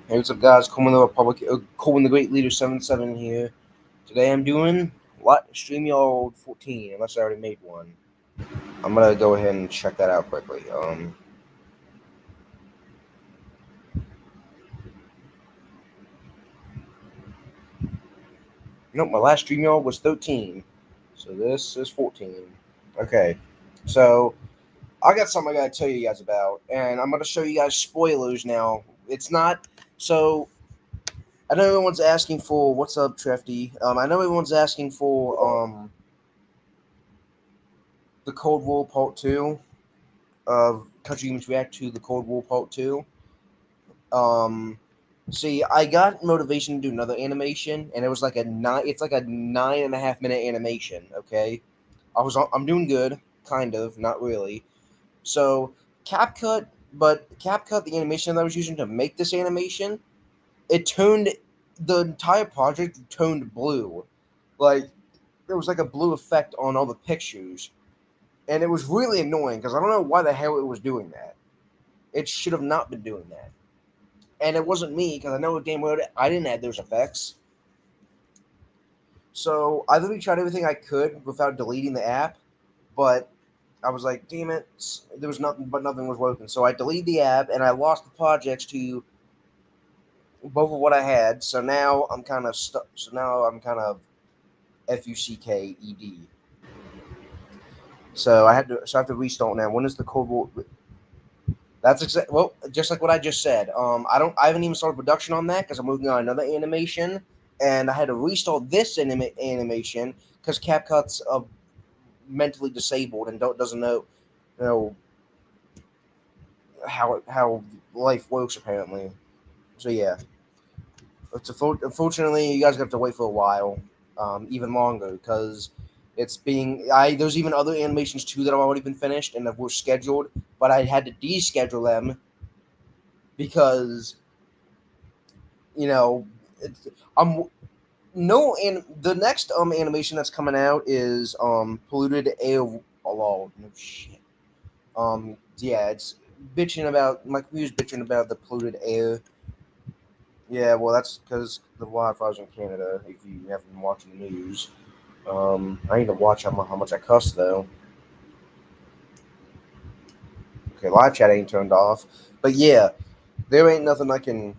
Hey, what's up, guys? Coleman the Republic, Coleman the Great Leader 77 here. Today I'm doing what? Streamyard 14, unless I already made one. I'm gonna go ahead and check that out quickly. Nope, my last Streamyard was 13, so this is 14. Okay, so I got something I gotta tell you guys about, and I'm gonna show you guys spoilers now. It's not so. I know everyone's asking for what's up, Trefty. I know everyone's asking for the Cold War Part 2 of Country Games React to the Cold War Part 2. Um, See, I got motivation to do another animation, and it was like a nine. It's like a 9.5 minute animation. Okay, I'm doing good, kind of, not really. So CapCut, but CapCut, the animation that I was using to make this animation, it turned the entire project turned blue. Like there was like a blue effect on all the pictures, and it was really annoying because I don't know why the hell it was doing that. It should have not been doing that. And it wasn't me because I know the game mode. I didn't add those effects. So I literally tried everything I could without deleting the app, but I was like, damn it, there was nothing, but nothing was working. So I deleted the app and I lost the projects to both of what I had. So now I'm kind of stuck. So now I'm kind of fucked. So I had to. So I have to restart now. When is the Cold War? That's exactly well, just like what I just said. I haven't even started production on that because I'm working on another animation, and I had to restart this animation because CapCut's mentally disabled and doesn't know how life works apparently. So yeah, unfortunately you guys have to wait for a while, even longer because it's being I there's even other animations too that have already been finished and that were scheduled, but I had to deschedule them because you know, it's, I'm no and the next animation that's coming out is polluted air. Oh no shit. Yeah, it's bitching about my computer's bitching about the polluted air. Yeah, well that's because the wildfires in Canada. If you haven't been watching the news, I need to watch how much I cuss though. Okay, live chat ain't turned off, but yeah, there ain't nothing I can.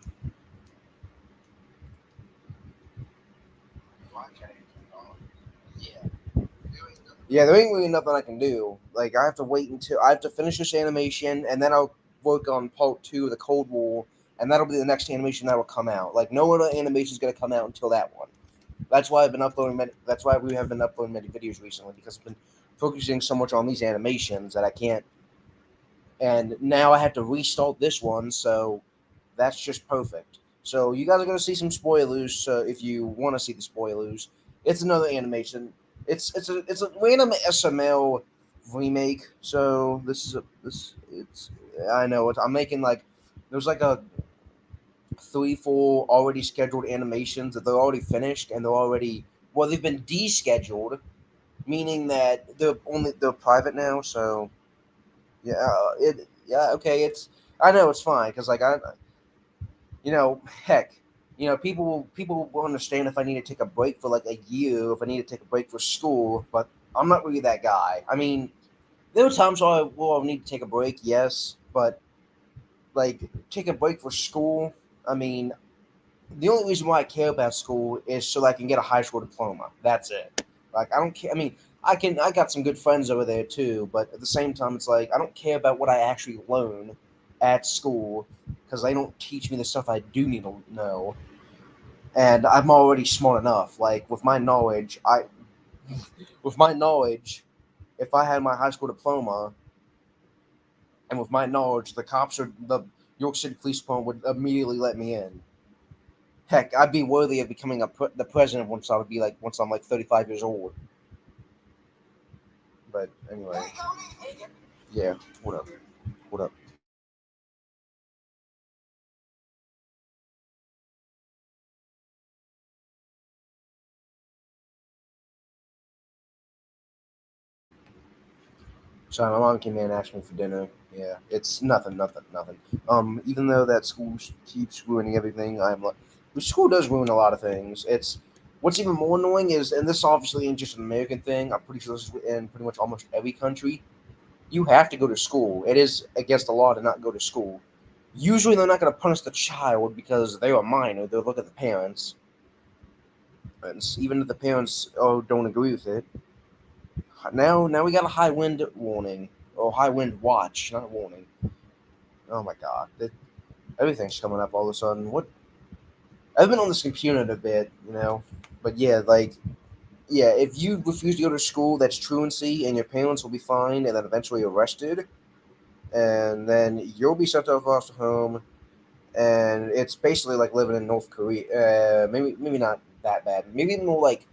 Yeah, there ain't really nothing I can do. Like I have to wait until I have to finish this animation, and then I'll work on part two of the Cold War, and that'll be the next animation that will come out. Like no other animation is gonna come out until that one. That's why I've been uploading. That's why we have been uploading many videos recently because I've been focusing so much on these animations that I can't. And now I have to restart this one, so that's just perfect. So you guys are gonna see some spoilers. So if you want to see the spoilers, it's another animation. It's a random SML remake. So this is a this it's I know I'm making like there's like a 3 4 already scheduled animations that they're already finished and they've been descheduled, meaning that they're private now. So yeah, okay I know it's fine because like I heck, people will understand if I need to take a break for like a year, if I need to take a break for school, but I'm not really that guy. I mean, there are times where I need to take a break, yes, but like take a break for school. I mean, the only reason why I care about school is so that I can get a high school diploma. That's it. Like I don't care. I mean, I got some good friends over there too, but at the same time, it's like I don't care about what I actually learn at school because they don't teach me the stuff I do need to know, and I'm already smart enough. Like with my knowledge, if I had my high school diploma, and with my knowledge, the York City Police Department would immediately let me in. Heck, I'd be worthy of becoming the president once I'm like 35 years old. But anyway, yeah. What up? What up? So my mom came in and asked me for dinner. Yeah, it's nothing, nothing, nothing. Even though that school keeps ruining everything, I'm like, the school does ruin a lot of things. It's what's even more annoying is, and this obviously ain't just an American thing. I'm pretty sure this is in pretty much almost every country. You have to go to school. It is against the law to not go to school. Usually, they're not going to punish the child because they're a minor. They'll look at the parents, and even if the parents don't agree with it. Now we got a high wind warning or high wind watch, not warning. Oh my god, everything's coming up all of a sudden. What? I've been on this computer a bit, but yeah, like yeah, if you refuse to go to school, that's truancy, and your parents will be fined and then eventually arrested, and then you'll be sent to a foster home, and it's basically like living in North Korea. Maybe not that bad. Maybe more like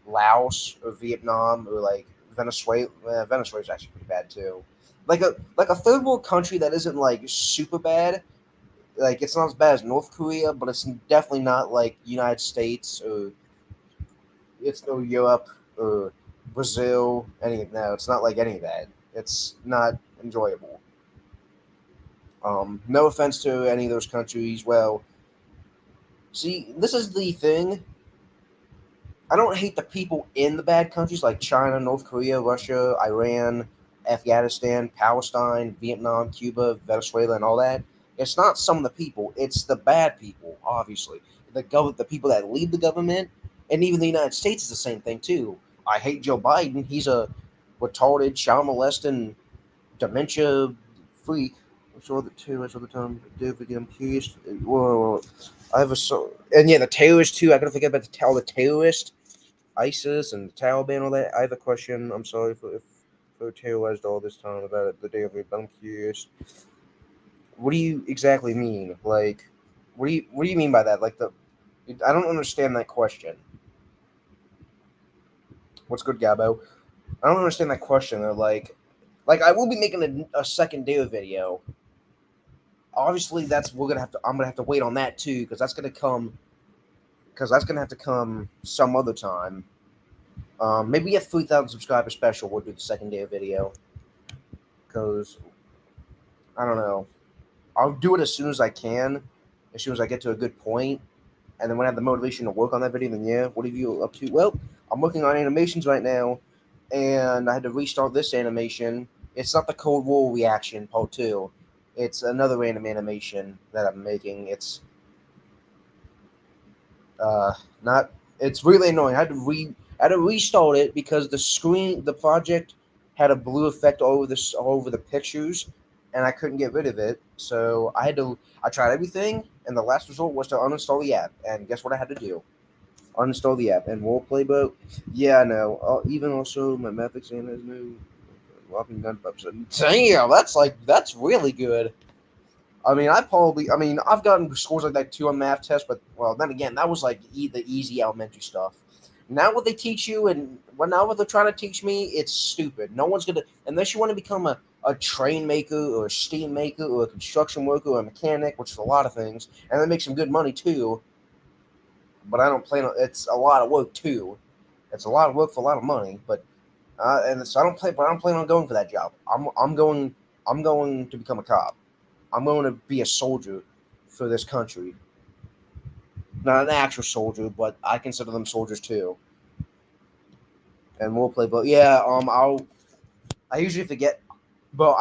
Laos or Vietnam or like Venezuela. Venezuela is actually pretty bad too. Like a third world country that isn't like super bad. Like it's not as bad as North Korea, but it's definitely not like United States or it's no Europe or Brazil. No, it's not like any of that. It's not enjoyable. No offense to any of those countries. Well, see, this is the thing. I don't hate the people in the bad countries like China, North Korea, Russia, Iran, Afghanistan, Palestine, Vietnam, Cuba, Venezuela, and all that. It's not some of the people; it's the bad people. Obviously, the people that lead the government, and even the United States is the same thing too. I hate Joe Biden. He's a retarded, child molesting, dementia freak. I saw the terrorists all the time. David, I'm curious. Whoa, I have a so and yeah, the terrorists too. I gotta forget about all the terrorists. ISIS and the Taliban, all that. I have a question. I'm sorry for terrorized all this time about it, the day of it, but I'm curious. What do you exactly mean? Like, what do you mean by that? Like I don't understand that question. What's good, Gabo? I don't understand that question. Though. Like I will be making a second day video. Obviously, I'm gonna have to wait on that too because that's gonna have to come some other time. Maybe a 3,000 subscriber special would be the second day of video because I don't know. I'll do it as soon as I can, as soon as I get to a good point, and then when I have the motivation to work on that video, then yeah, what have you up to? Well, I'm working on animations right now, and I had to restart this animation. It's not the Cold War reaction part two. It's another random animation that I'm making. It's not. It's really annoying. I had to restart it because the project had a blue effect all over the pictures, and I couldn't get rid of it. So I tried everything, and the last result was to uninstall the app. And guess what I had to do? Uninstall the app and roleplay boat. Yeah, I know. Even also, my math exam has no whopping gun buffs. Damn, that's really good. I mean, I've gotten scores like that too on math tests, but well, then again, that was like the easy elementary stuff. Now what they teach you, and now what they're trying to teach me, it's stupid. No one's gonna unless you want to become a train maker or a steam maker or a construction worker or a mechanic, which is a lot of things, and they make some good money too. But I don't plan on. It's a lot of work too. It's a lot of work for a lot of money, and so I don't plan. But I don't plan on going for that job. I'm going to become a cop. I'm going to be a soldier for this country. Not an actual soldier, but I consider them soldiers too. And we'll play. But yeah, I usually forget. But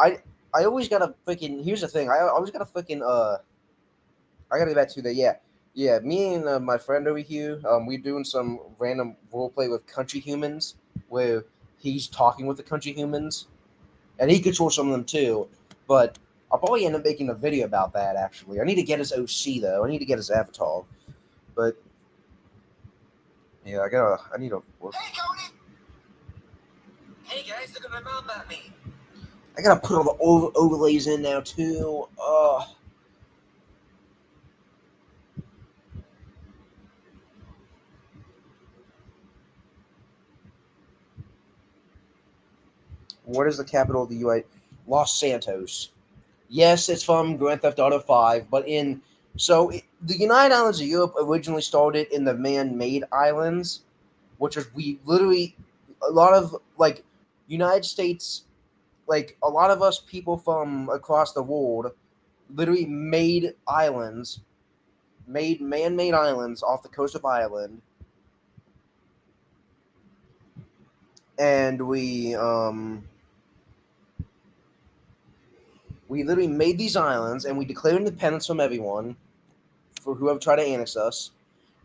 I always gotta freaking. Here's the thing. I always gotta freaking. I gotta get back to that. Yeah, yeah. Me and my friend over here. We're doing some random role play with country humans, where he's talking with the country humans, and he controls some of them too. But I'll probably end up making a video about that. Actually, I need to get his OC though. I need to get his avatar. But yeah, I need to work. Hey, Cody. Hey guys, look at my mom at me. I gotta put all the overlays in now too. What is the capital of the UI? Los Santos. Yes, it's from Grand Theft Auto 5, but the United Islands of Europe originally started in the man-made islands, which was we literally a lot of like United States like a lot of us people from across the world literally made islands, made man-made islands off the coast of Ireland, and we literally made these islands and we declared independence from everyone for whoever tried to annex us.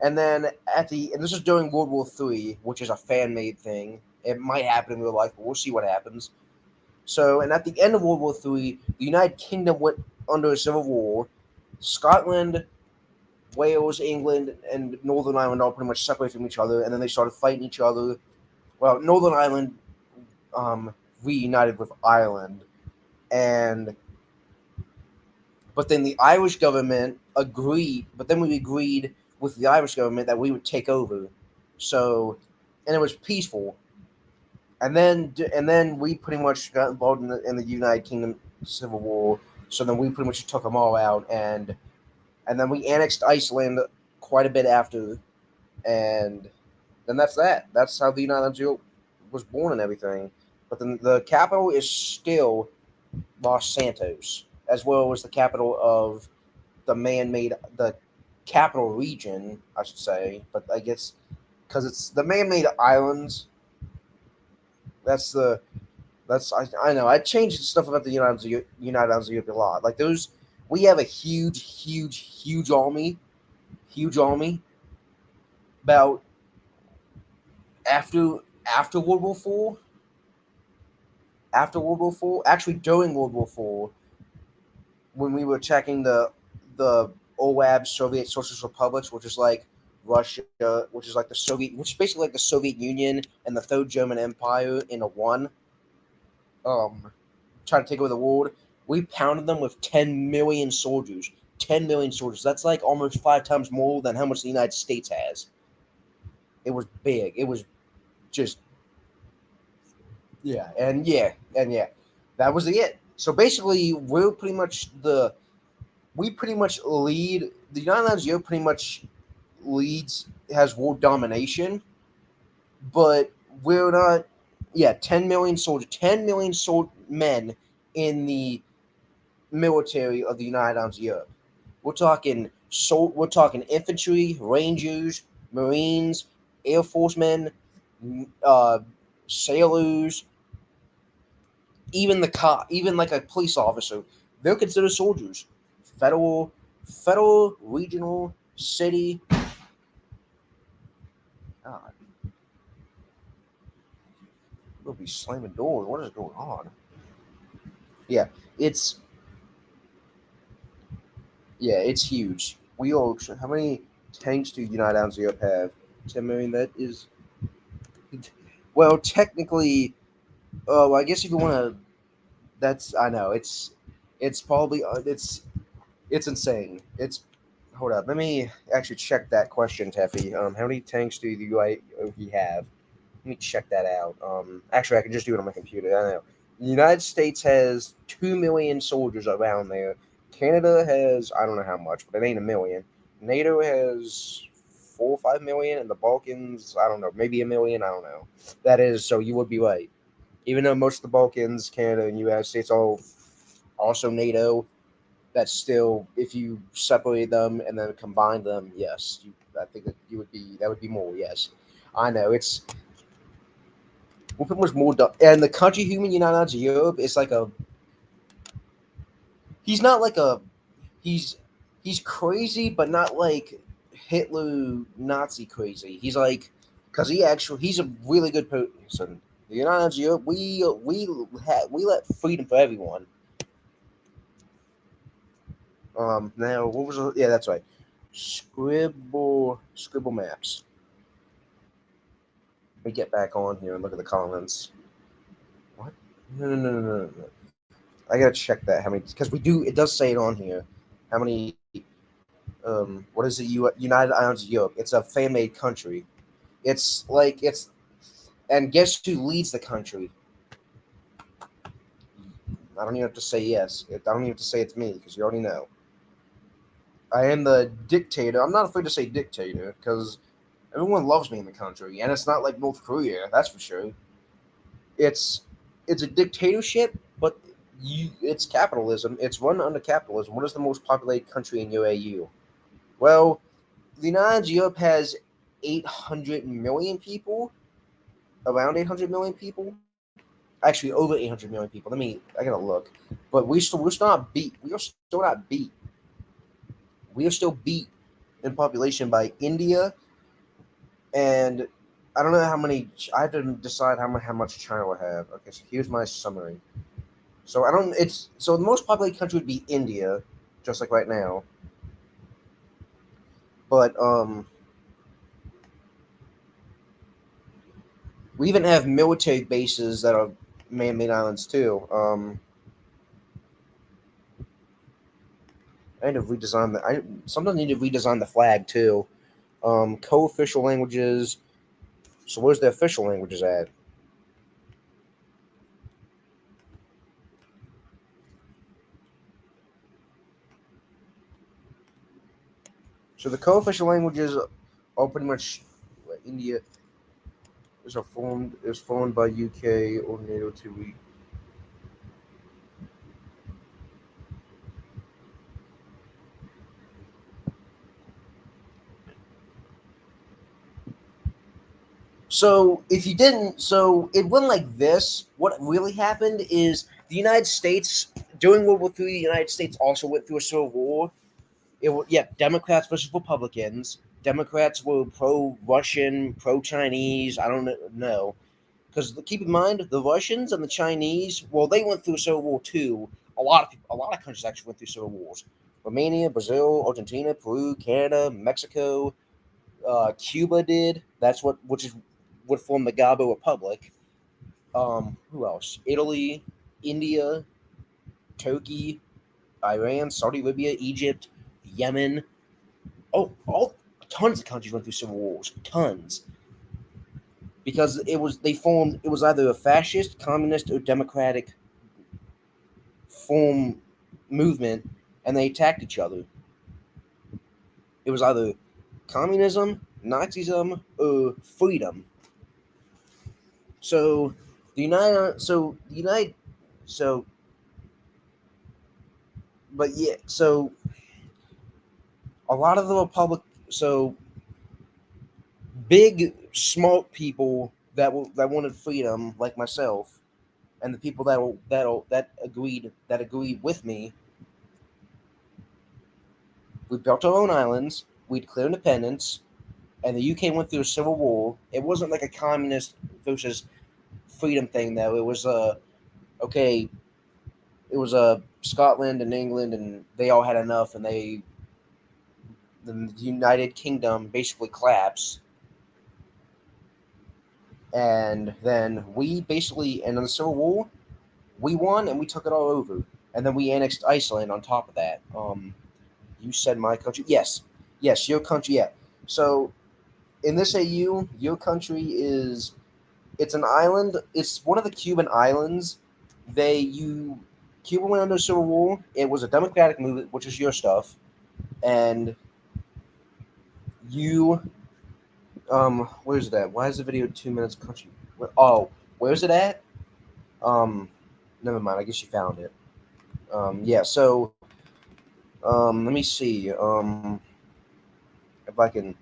And then and this is during World War III, which is a fan-made thing. It might happen in real life, but we'll see what happens. So, and at the end of World War III, the United Kingdom went under a civil war. Scotland, Wales, England, and Northern Ireland all pretty much separated from each other, and then they started fighting each other. Well, Northern Ireland reunited with Ireland, and but then the Irish government agreed. But then we agreed with the Irish government that we would take over. So, and it was peaceful. And then we pretty much got involved in the United Kingdom Civil War. So then we pretty much took them all out, and then we annexed Iceland quite a bit after, and then that's that. That's how the United States was born and everything. But then the capital is still Los Santos, as well as the capital of the capital region, I should say. But I guess because it's the man-made islands, that's the I know I changed stuff about the United States a lot. Like those, we have a huge army. About after after World War Four, actually during World War Four, when we were checking the OAB Soviet Socialist Republics, which is like Russia, which is like which is basically like the Soviet Union and the Third German Empire in a one. Um, Trying to take over the world. We pounded them with 10 million soldiers. 10 million soldiers. That's like almost 5 times more than how much the United States has. It was big. It was just yeah. That was it. So basically, we pretty much lead the United States. Pretty much leads has world domination, but we're not. Yeah, 10 million soldiers, 10 million men in the military of the United Arms of Europe. We're talking infantry, rangers, marines, air forcemen, uh, sailors, even like a police officer. They're considered soldiers. Federal, regional, city. God, we'll be slamming doors. What is going on? Yeah, it's it's huge. We all how many tanks do United Arms of Europe have? 10 million. That is well, technically. Oh, I guess if you want to, that's I know it's probably it's insane. It's hold up. Let me actually check that question, Teffy. How many tanks do the UIOP have? Let me check that out. Actually, I can just do it on my computer. I know. The United States has 2 million soldiers around there. Canada has I don't know how much, but it ain't a million. NATO has 4 or 5 million, and the Balkans I don't know, maybe a million. I don't know. That is so you would be right. Even though most of the Balkans, Canada, and United States all also NATO, that's still if you separate them and then combine them, yes, I think that would be more. Yes, I know it's we'll put much more. And the country human United States of Europe is like a he's not like a he's he's crazy, but not like Hitler Nazi crazy. He's like because he's a really good person. The United States of Europe, we let freedom for everyone. Now what was yeah, that's right. Scribble maps. Let me get back on here and look at the comments. What? No. I gotta check that. How many? Because we do. It does say it on here. How many? What is it? United Islands of Europe. It's a fan-made country. It's like it's. And guess who leads the country? I don't even have to say yes. I don't even have to say it's me because you already know. I am the dictator. I'm not afraid to say dictator because everyone loves me in the country, and it's not like North Korea. That's for sure. It's it's a dictatorship, But it's capitalism. It's run under capitalism. What is the most populated country in UAU? Well, the United Europe has 800 million people, around 800 million people. Actually, over 800 million people. I gotta look. But we're still not beat. We are still not beat. We are still beat in population by India, and I don't know how many. I have to decide how much China will have. Okay, so here's my summary. So I don't. It's so the most populated country would be India, just like right now. But we even have military bases that are man-made islands too. I need to redesign the. I sometimes need to redesign the flag too. Co-official languages. So where's the official languages at? So the co-official languages are pretty much India is formed by UK or NATO to we. So if you didn't, so it went like this. What really happened is the United States during World War III, the United States also went through a civil war. It was, yeah, Democrats versus Republicans. Democrats were pro-Russian, pro-Chinese. I don't know. Because keep in mind, the Russians and the Chinese, well, they went through Civil War too. A lot of countries actually went through civil wars. Romania, Brazil, Argentina, Peru, Canada, Mexico, Cuba did. Which is what formed the Gabo Republic. Who else? Italy, India, Turkey, Iran, Saudi Arabia, Egypt, Yemen. Oh, all tons of countries went through civil wars. Tons. Because it was either a fascist, communist, or democratic form movement, and they attacked each other. It was either communism, Nazism, or freedom. So the United, so but yeah, so a lot of the republic, so big smart people that wanted freedom, like myself, and the people that agreed with me. We built our own islands. We declared independence, and the UK went through a civil war. It wasn't like a communist versus freedom thing, though. It was okay. It was Scotland and England, and they all had enough, and the United Kingdom basically collapsed. And then and in the Civil War, we won and we took it all over. And then we annexed Iceland on top of that. You said my country, yes, yes, your country, yeah. So in this AU, your country is it's an island. It's one of the Cuban islands. Cuba went under civil war. It was a democratic movement, which is your stuff, and you where's it at? Why is the video 2 minutes country? Oh, where's it at? Um, Never mind. I guess you found it. Yeah. So let me see. If I can.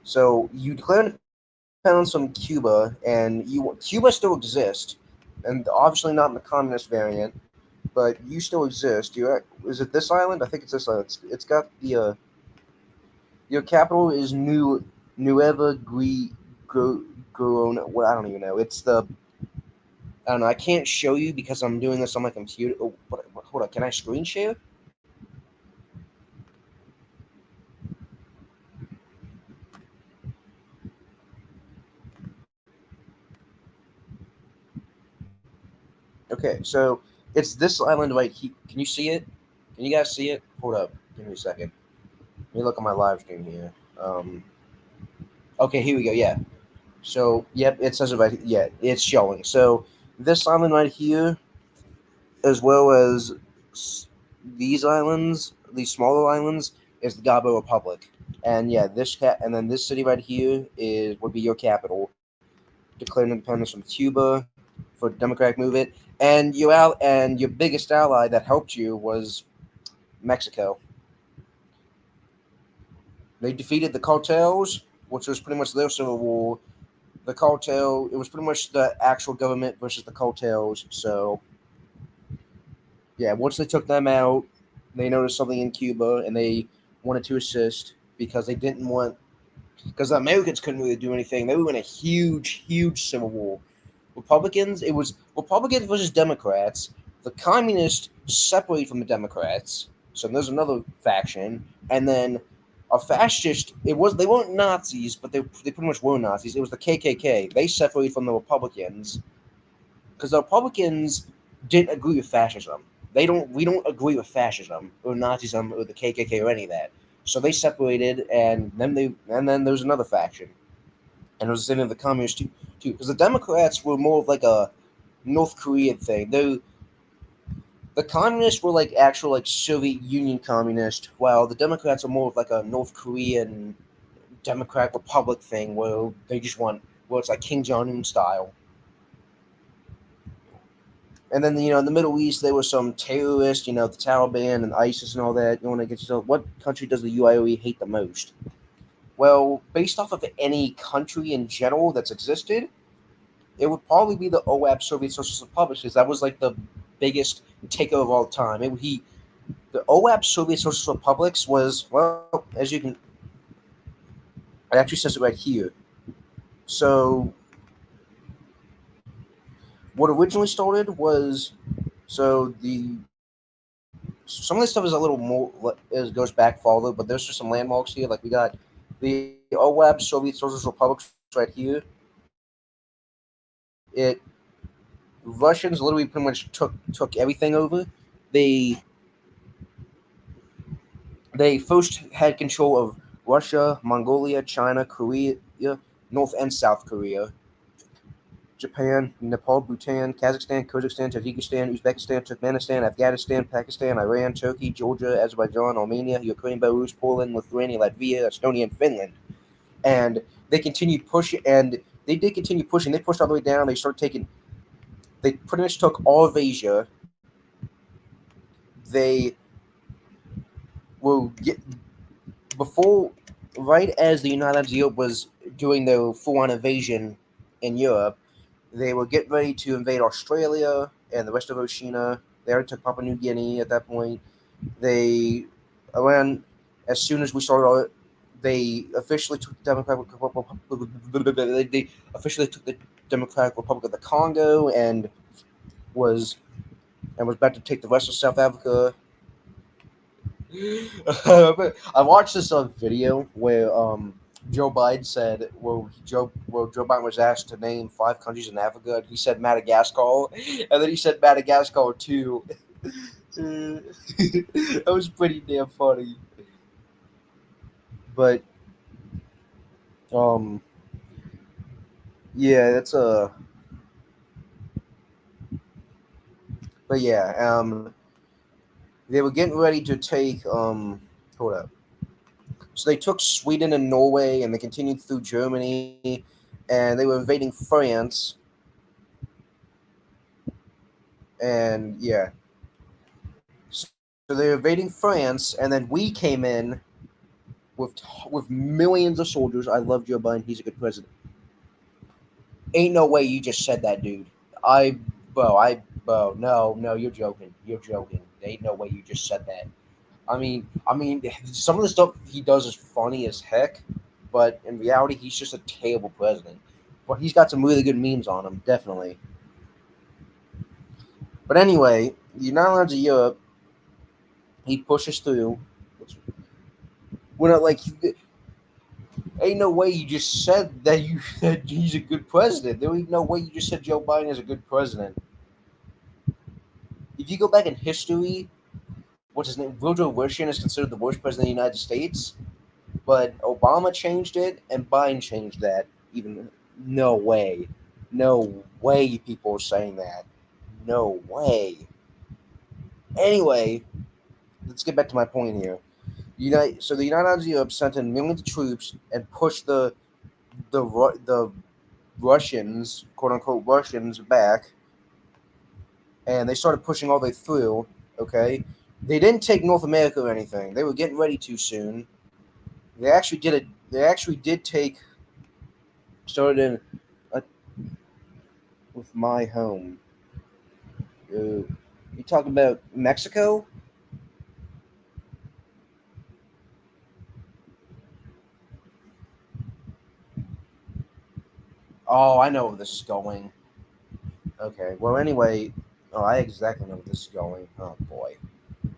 So you declared independence from Cuba, and Cuba still exists, and obviously not in the communist variant, but you still exist. Is it this island? I think it's this island. It's got the your capital is Nueva Corona. What I don't even know. I don't know. I can't show you because I'm doing this on my computer. Oh, hold on. Can I screen share? Okay, so it's this island right here. Can you see it? Can you guys see it? Hold up. Give me a second. Let me look at my live stream here. Okay, here we go. Yeah. So, yep, it says it right. Yeah, it's showing. So, this island right here, as well as these islands, these smaller islands, is the Gabo Republic. And yeah, and then this city right here is would be your capital. Declared independence from Cuba, for the Democratic movement, and your biggest ally that helped you was Mexico. They defeated the cartels, which was pretty much their civil war. The cartel, it was pretty much the actual government versus the cartels. So yeah, once they took them out, they noticed something in Cuba and they wanted to assist because they didn't want because the Americans couldn't really do anything. They were in a huge civil war. Republicans, it was Republicans versus Democrats. The communists separated from the Democrats, so there's another faction, and then a fascist. It was they weren't Nazis, but they pretty much were Nazis. It was the KKK. They separated from the Republicans because the Republicans didn't agree with fascism. We don't agree with fascism or Nazism or the KKK or any of that. So they separated, and then there was another faction, and it was the same of the communists too. Because the Democrats were more of like a North Korean thing. The communists were like actual like Soviet Union communist, while the Democrats are more of like a North Korean Democratic Republic thing, where they just want where it's like King Jong Un style. And then in the Middle East there were some terrorists, the Taliban and ISIS and all that. You want to get yourself what country does the UAE hate the most? Well, based off of any country in general that's existed, it would probably be the OAB Soviet Socialist Republics because that was like the biggest takeover of all time. The OAB Soviet Socialist Republics was as you can, it actually says it right here. So what originally started was some of this stuff is a little more goes back farther, but there's just some landmarks here. Like we got the OAB Soviet Socialist Republics right here. It Russians literally pretty much took everything over. They they first had control of Russia, Mongolia, China, Korea, North and South Korea, Japan, Nepal, Bhutan, Kazakhstan, Kyrgyzstan, Tajikistan, Uzbekistan, Turkmenistan, Afghanistan, Pakistan, Iran, Turkey, Georgia, Azerbaijan, Armenia, Ukraine, Belarus, Poland, Lithuania, Latvia, Estonia, and Finland. And they continued pushing, and they did continue pushing. They pushed all the way down. They pretty much took all of Asia. They will get before, right as the United States was doing their full-on invasion in Europe, they were getting ready to invade Australia and the rest of Oceania. They already took Papua New Guinea at that point. They around as soon as we started, they officially took the they officially took the Democratic Republic of the Congo was was about to take the rest of South Africa. I watched this video where Joe Biden said, Joe Biden was asked to name 5 countries in Africa, and he said Madagascar, and then he said Madagascar too. That was pretty damn funny. But um, yeah, that's a. But yeah, they were getting ready to take hold up. So they took Sweden and Norway, and they continued through Germany, and they were invading France, and yeah. So they were invading France, and then we came in with millions of soldiers. I love Joe Biden. He's a good president. Ain't no way you just said that, dude. No, you're joking. You're joking. There ain't no way you just said that. I mean, some of the stuff he does is funny as heck, but in reality, he's just a terrible president. But he's got some really good memes on him, definitely. But anyway, the United States of Europe, he pushes through. We're not like, ain't no way you just said that you that he's a good president. There ain't no way you just said Joe Biden is a good president. If you go back in history, what's his name? Woodrow Wilson is considered the worst president of the United States, but Obama changed it and Biden changed that. Even no way, no way, people are saying that. No way. Anyway, let's get back to my point here. So the United States of Europe sent in millions of troops and pushed the Russians, quote unquote Russians, back. and they started pushing all the way through. Okay, they didn't take North America or anything. They were getting ready too soon. They actually did it. They actually did take started in with my home. You talking about Mexico? Oh, I know where this is going. Okay. Well, anyway, oh, I exactly know where this is going. Oh boy.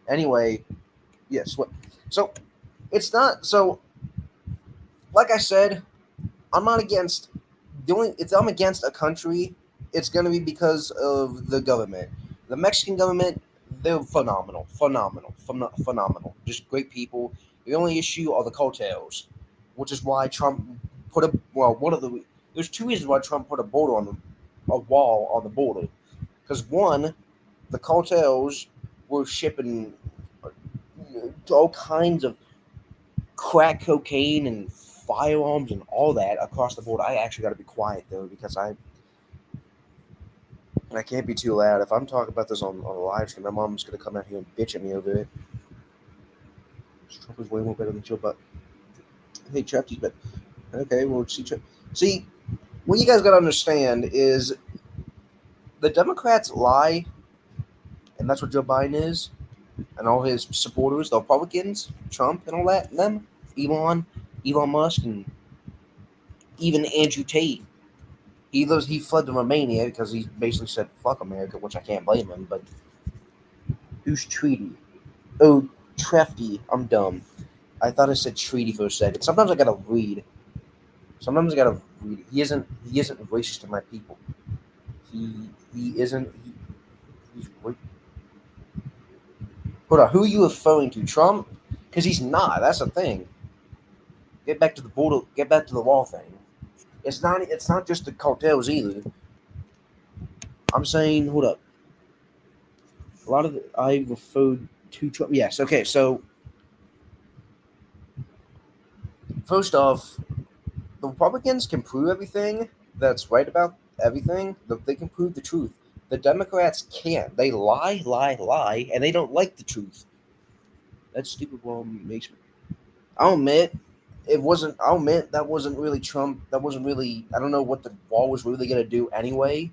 Anyway, yes. What? So it's not. So, like I said, I'm not against doing. If I'm against a country, it's going to be because of the government. The Mexican government, they're phenomenal, phenomenal. Just great people. The only issue are the cartels, which is why Trump put a well. One of the there's two reasons why Trump put a border on a wall on the border. Because one, the cartels were shipping all kinds of crack cocaine and firearms and all that across the board. I actually got to be quiet though because I can't be too loud. If I'm talking about this on a live stream, my mom's gonna come out here and bitch at me over it. Trump is way more better than Joe, but hey, Trapty's but okay, well see what you guys gotta understand is the Democrats lie, and that's what Joe Biden is, and all his supporters, the Republicans, Trump and all that, and them, Elon, Elon Musk, and even Andrew Tate. He fled to Romania because he basically said fuck America, which I can't blame him. But who's treaty? Oh, Trefty. I'm dumb. I thought I said treaty for a second. Sometimes I gotta read. Sometimes I gotta read. He isn't racist to my people. He isn't. He's hold on. Who are you referring to? Trump? Because he's not. That's the thing. Get back to the border. Get back to the wall thing. It's not. It's not just the cartels either. I'm saying. Hold up. A lot of I referred to Trump. Yes. Okay. So first off, the Republicans can prove everything that's right about everything. They can prove the truth. The Democrats can't. They lie, lie, lie, and they don't like the truth. That stupid wall makes me. I'll admit, it wasn't. I'll admit that wasn't really Trump. That wasn't really. I don't know what the wall was really gonna do anyway.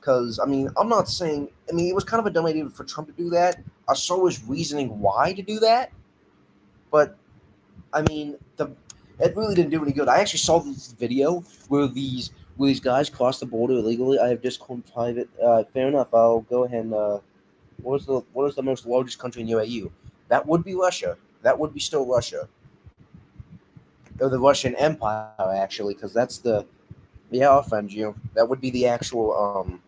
Because I mean, I'm not saying. I mean, it was kind of a dumb idea for Trump to do that. I saw his reasoning why to do that, but I mean, it really didn't do any good. I actually saw this video where these guys crossed the border illegally. I have Discord private. Fair enough. I'll go ahead and what is the most largest country in UAU? That would be Russia. That would be still Russia, or the Russian Empire actually, because that's the yeah. I'll offend you. That would be the actual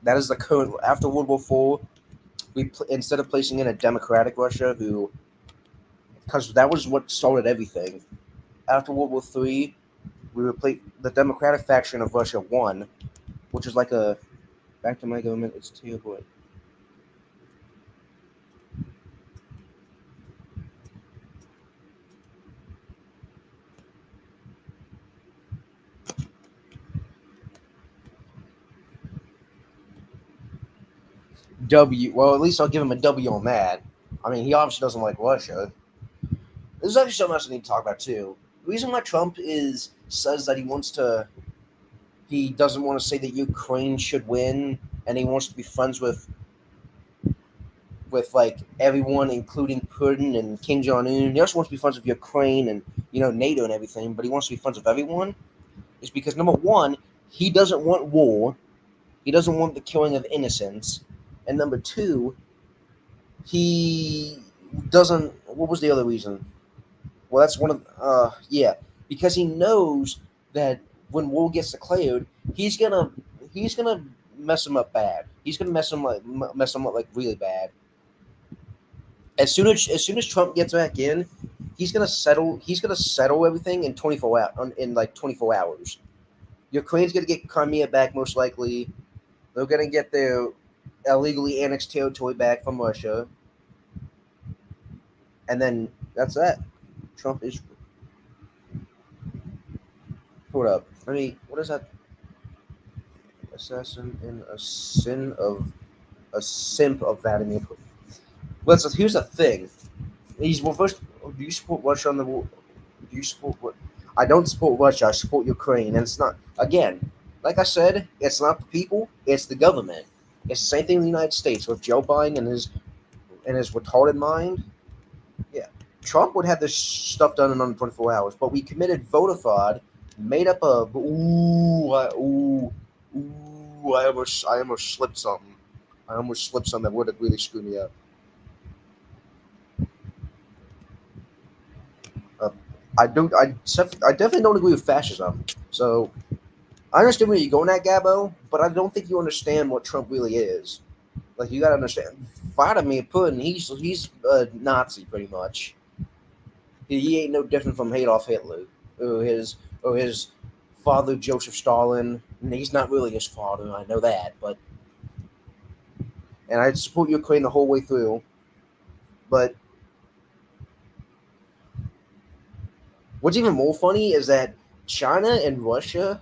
that is the current after World War IV. Instead of placing in a democratic Russia, who because that was what started everything. After World War III, we replaced the democratic faction of Russia won, which is like a back to my government. It's terrible. W. Well, at least I'll give him a W on that. I mean, he obviously doesn't like Russia. This is actually something else I need to talk about too. The reason why Trump is says that he doesn't want to say that Ukraine should win, and he wants to be friends with like everyone, including Putin and Kim Jong Un. He also wants to be friends with Ukraine and NATO and everything, but he wants to be friends with everyone. Is because number one, he doesn't want war. He doesn't want the killing of innocents, and number two, he doesn't. What was the other reason? Well, that's one of yeah, because he knows that when war gets declared, he's gonna he's gonna mess him up bad. He's gonna mess him up like really bad. As soon as Trump gets back in, he's gonna settle everything in 24 hours. Ukraine's gonna get Crimea back most likely. They're gonna get their illegally annexed territory back from Russia, and then that's that. Trump is hold up. I mean, what is that? assassin in a simp of Vladimir Putin. Listen, here's the thing. He's well. First, do you support Russia on the war? Do you support what? I don't support Russia. I support Ukraine, and it's not. Again, like I said, it's not the people. It's the government. It's the same thing in the United States with Joe Biden and his retarded mind. Yeah, Trump would have this stuff done in under 24 hours, but we committed voter fraud, made up a I almost slipped something. I almost slipped something that would have really screwed me up. Uh, I definitely don't agree with fascism. So I understand where you're going at, Gabo, but I don't think you understand what Trump really is. Like you got to understand, Vladimir Putin, he's a Nazi pretty much. He ain't no different from Adolf Hitler or his father Joseph Stalin. And he's not really his father, I know that, but and I support Ukraine the whole way through. But what's even more funny is that China and Russia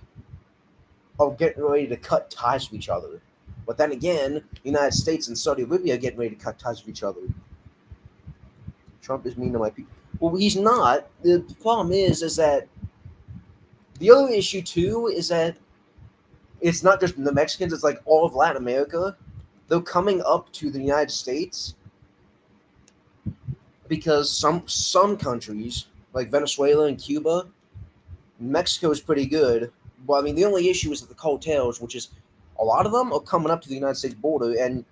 are getting ready to cut ties with each other. But then again, the United States and Saudi Arabia are getting ready to cut ties with each other. Trump is mean to my people. Well, he's not. The problem is that the other issue too is that it's not just the Mexicans; it's like all of Latin America. They're coming up to the United States because some countries like Venezuela and Cuba, Mexico is pretty good. Well, I mean, the only issue is that the cartels, which is a lot of them, are coming up to the United States border, and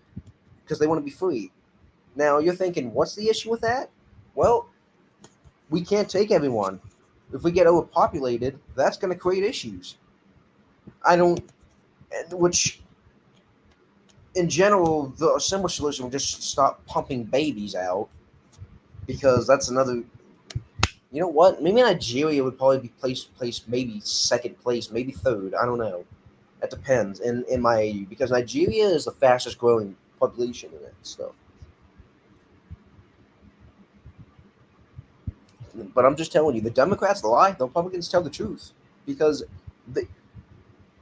because they want to be free. Now you're thinking, what's the issue with that? Well, we can't take everyone. If we get overpopulated, that's going to create issues. I don't, which in general, the simple solution would just stop pumping babies out because that's another. You know what? Maybe Nigeria would probably be placed maybe second place, maybe third. I don't know. That depends. In my AU because Nigeria is the fastest growing population in it. So, but I'm just telling you, the Democrats lie, the Republicans tell the truth because they,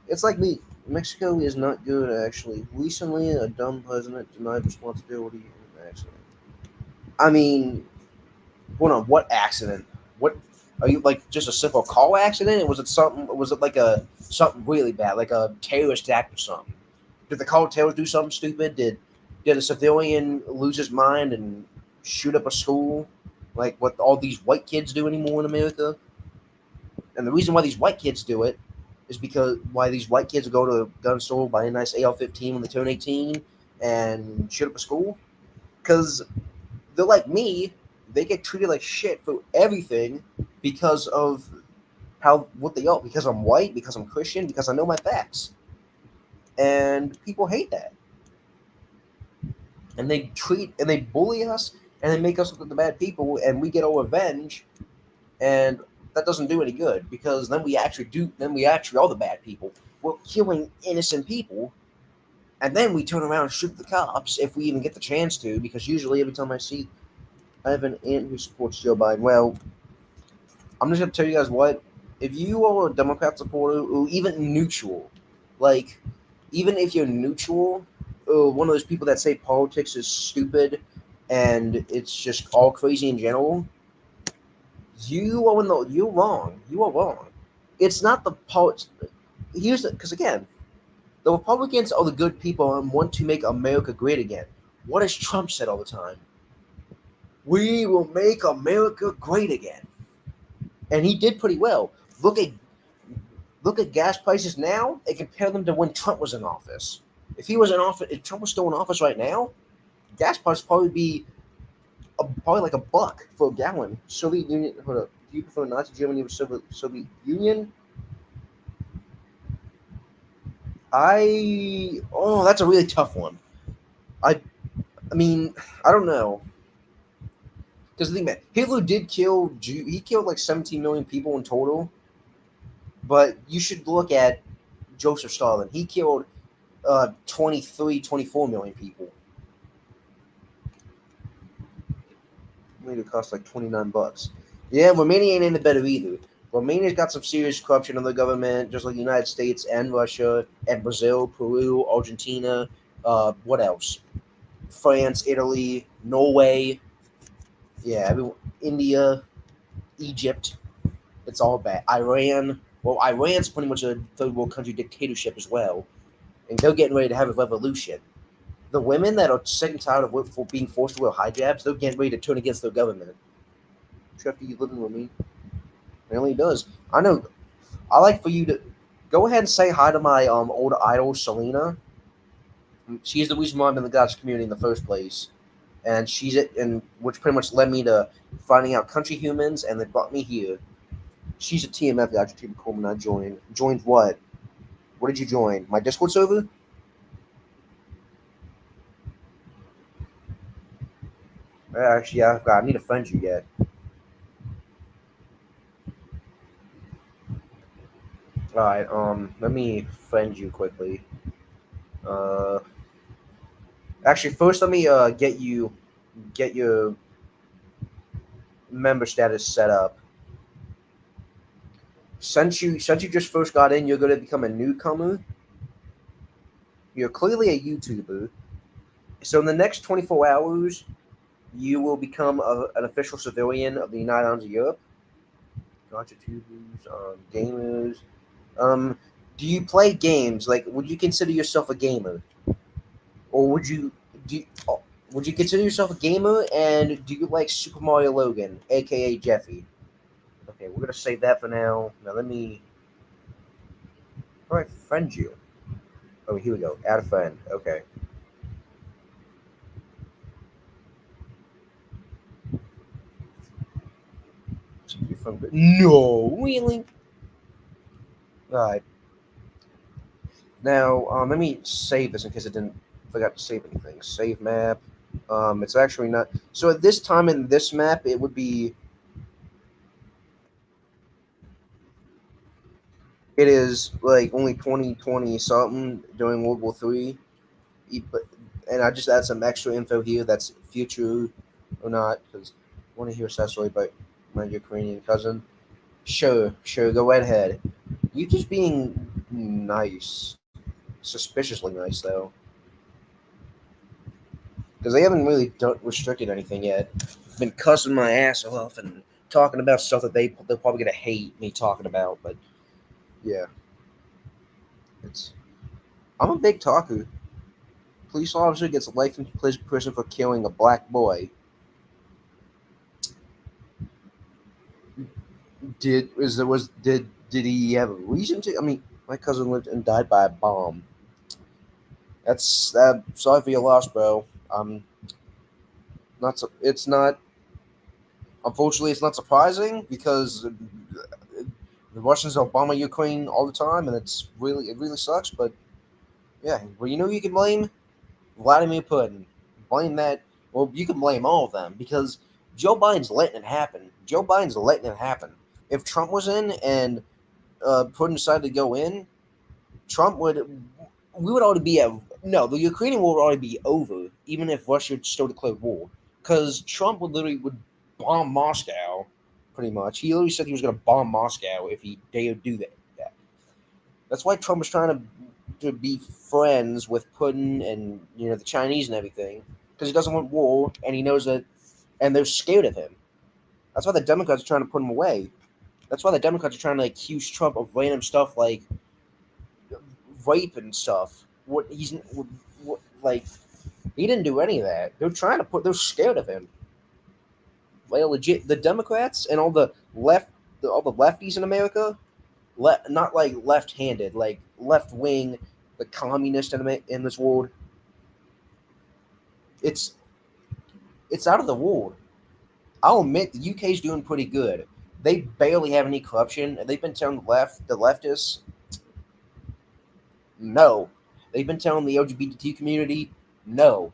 it's like me. Mexico is not good, actually. Recently, a dumb president denied responsibility in an accident. I mean, hold on, what accident? What are you like? Just a simple car accident? Or was it something? Was it like a something really bad, like a terrorist act or something? Did the cartels do something stupid? Did a civilian lose his mind and shoot up a school, like what all these white kids do anymore in America? And the reason why these white kids do it is because why these white kids go to a gun store, buy a nice AR-15 when they turn 18, and shoot up a school because they're like me. They get treated like shit for everything because of how what they are. Because I'm white, because I'm Christian, because I know my facts, and people hate that, and they bully us, and they make us look like the bad people, and we get our revenge, and that doesn't do any good because then we actually are the bad people. We're killing innocent people, and then we turn around and shoot the cops if we even get the chance to. Because usually, every time I have an aunt who supports Joe Biden. Well, I'm just gonna tell you guys what. If you are a Democrat supporter or even neutral, like even if you're neutral, or one of those people that say politics is stupid and it's just all crazy in general, you're wrong. You are wrong. It's not the polit. Here's because again, the Republicans are the good people and want to make America great again. What has Trump said all the time? We will make America great again, and he did pretty well. Look at look at gas prices now and compare them to when Trump was in office. If he was in office, if Trump was still in office right now, gas prices probably be probably like $1 for a gallon. Soviet Union. Hold up. Do you prefer Nazi Germany or Soviet Union? That's a really tough one. I I mean I don't know because the thing that Hitler did he killed like 17 million people in total, but you should look at Joseph Stalin. He killed 23, 24 million people. Made it cost like $29. Yeah, Romania ain't any better either. Romania's got some serious corruption in the government, just like the United States and Russia and Brazil, Peru, Argentina. What else? France, Italy, Norway. Yeah, India, Egypt. It's all bad. Iran. Well, Iran's pretty much a third world country dictatorship as well, and they're getting ready to have a revolution. The women that are sick and tired of for being forced to wear hijabs, they're getting ready to turn against their government. Treffy, you living with me? It really does. I know. I like for you to go ahead and say hi to my old idol Selena. She's the reason why I'm in the God's community in the first place, and she's it, and which pretty much led me to finding out country humans, and they brought me here. She's a TMF guy. People call me. I joined. Joined what? What did you join? My Discord server? Actually, I need to friend you yet. All right. Let me friend you quickly. Uh, Actually, first let me get your member status set up. Since you just first got in, you're gonna become a newcomer. You're clearly a YouTuber. So in the next 24 hours, you will become an official civilian of the United Arms of Europe. Gotcha tubers, gamers. Um, do you play games? Like, would you consider yourself a gamer, or do you, oh, would you consider yourself a gamer? And do you like Super Mario Logan, aka Jeffy? Okay, we're gonna save that for now. Now let me. All right, friend you. Oh, here we go. Add a friend. Okay. No, really. All right. Now, let me save this in case I didn't forgot to save anything. Save map. It's actually not. So at this time in this map, it would be. It is like only 2020 something during World War Three. But and I just add some extra info here that's future or not because I want to hear Cecily about my Ukrainian cousin. Sure, sure, go right ahead. You just being nice, suspiciously nice though, because they haven't really restricted anything yet. Been cussing my ass off and talking about stuff that they're probably gonna hate me talking about. But yeah, it's I'm a big talker. Police officer gets life in prison for killing a black boy. Did he have a reason to? I mean, my cousin lived and died by a bomb. That's sorry for your loss, bro. Not it's not. Unfortunately, it's not surprising because the Russians bomb Ukraine all the time, and it really sucks. But yeah, well, you know who you can blame Vladimir Putin. Blame that. Well, you can blame all of them because Joe Biden's letting it happen. Joe Biden's letting it happen. If Trump was in and Putin decided to go in, Trump would. We would already be at no. The Ukrainian war would already be over, even if Russia still declared war, because Trump would bomb Moscow, pretty much. He literally said he was going to bomb Moscow if he dared do that. That's why Trump was trying to be friends with Putin and the Chinese and everything, because he doesn't want war, and he knows that, and they're scared of him. That's why the Democrats are trying to put him away. That's why the Democrats are trying to accuse Trump of random stuff like rape and stuff. Like he didn't do any of that. They're scared of him. Like legit, the Democrats and all the lefties in America, not like left-handed, like left wing, the communist in this world. It's it's out of the world. I'll admit the UK's doing pretty good. They barely have any corruption, and they've been telling the leftists, no. They've been telling the LGBT community, no.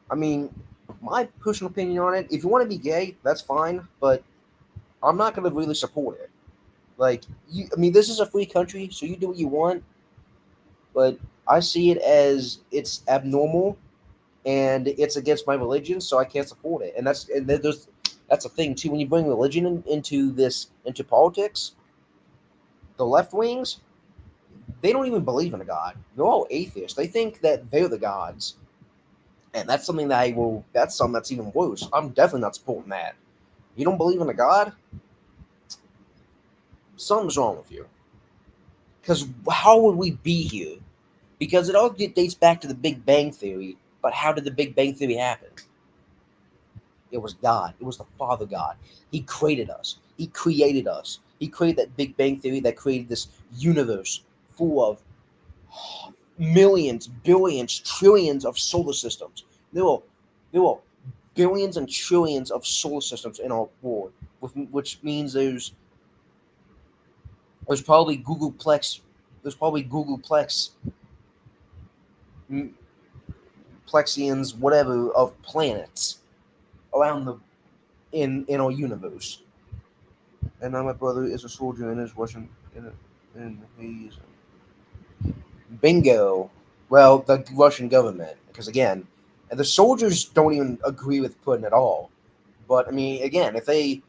I mean, my personal opinion on it, if you want to be gay, that's fine, but I'm not going to really support it. Like, I mean, this is a free country, so you do what you want, but I see it as it's abnormal and it's against my religion, so I can't support it. And That's a thing too. When you bring religion into politics, the left wings, they don't even believe in a god. They're all atheists. They think that they're the gods, and that's something that I will. That's something that's even worse. I'm definitely not supporting that. You don't believe in a god? Something's wrong with you. Because how would we be here? Because it all dates back to the Big Bang Theory. But how did the Big Bang Theory happen? It was God. It was the Father God. He created us. He created us. He created that Big Bang Theory that created this universe full of millions, billions, trillions of solar systems. There were billions and trillions of solar systems in our world, which means there's probably Googleplex, there's probably Googleplex, Plexians, whatever, of planets around the in our universe. And now my brother is a soldier and is Russian in he's bingo. Well, the Russian government, because again, and the soldiers don't even agree with Putin at all. But I mean, again, if they,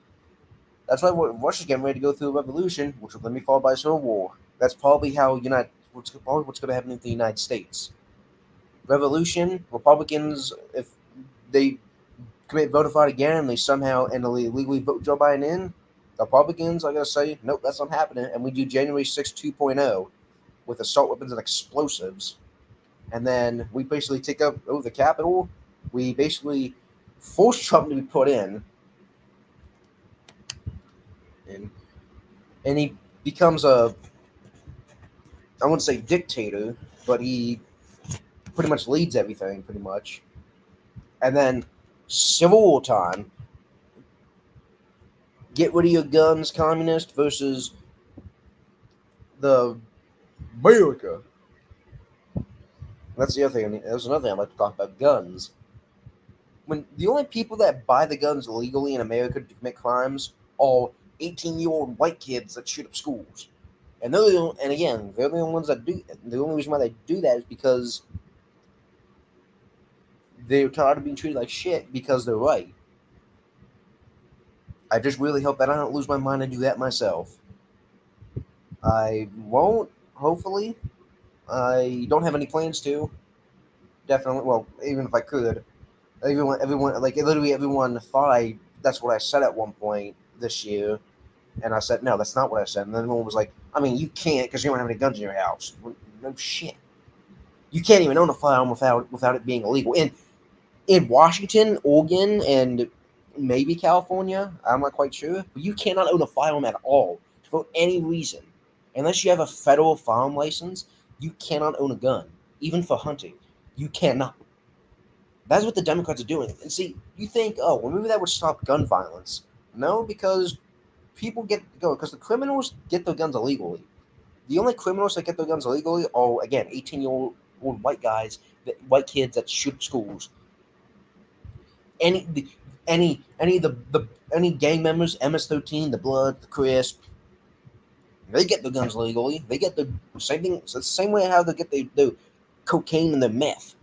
that's why Russia's getting ready to go through a revolution, which will then be followed by a civil war. That's probably how what's going to happen in the United States. Revolution, Republicans, if they commit vote fraud again and they somehow and they legally vote Joe Biden in, the Republicans are going to say, nope, that's not happening. And we do January 6th 2.0 with assault weapons and explosives. And then we basically take up the Capitol. We basically force Trump to be put in. And, and he becomes I wouldn't say dictator, but he pretty much leads everything, pretty much. And then Civil War time, get rid of your guns, communist, versus the America. That's the other thing. There's another thing I'd like to talk about: guns. When the only people that buy the guns legally in America to commit crimes are 18-year-old white kids that shoot up schools, and and again, they're the only ones that do. The only reason why they do that is because they're tired of being treated like shit because they're right. I just really hope that I don't lose my mind and do that myself. I won't. Hopefully, I don't have any plans to. Definitely. Well, even if I could, everyone, like literally everyone thought that's what I said at one point this year, and I said no, that's not what I said. And then everyone was like, I mean, you can't because you don't have any guns in your house. Well, no shit. You can't even own a firearm without it being illegal. In Washington, Oregon, and maybe California, I'm not quite sure, but you cannot own a firearm at all for any reason, unless you have a federal firearm license. You cannot own a gun, even for hunting. You cannot. That's what the Democrats are doing. And see, you think, oh, well, maybe that would stop gun violence. No, because people because the criminals get their guns illegally. The only criminals that get their guns illegally are, again, 18-year-old white guys, white kids that shoot schools. Any, any of any gang members, MS-13, the Blood, the Crisp, they get their guns legally. They get the same thing. It's the same way how they get the cocaine and the meth.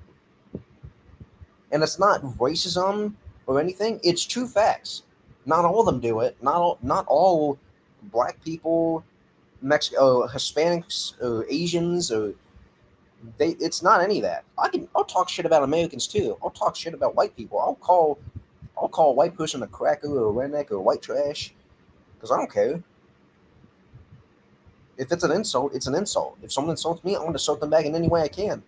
And it's not racism or anything. It's true facts. Not all of them do it. Not all black people, Hispanics, or Asians, or they. It's not any of that. I'll talk shit about Americans too. I'll talk shit about white people. I'll call a white person a cracker or a redneck or white trash because I don't care. If it's an insult, it's an insult. If someone insults me, I want to insult them back in any way I can.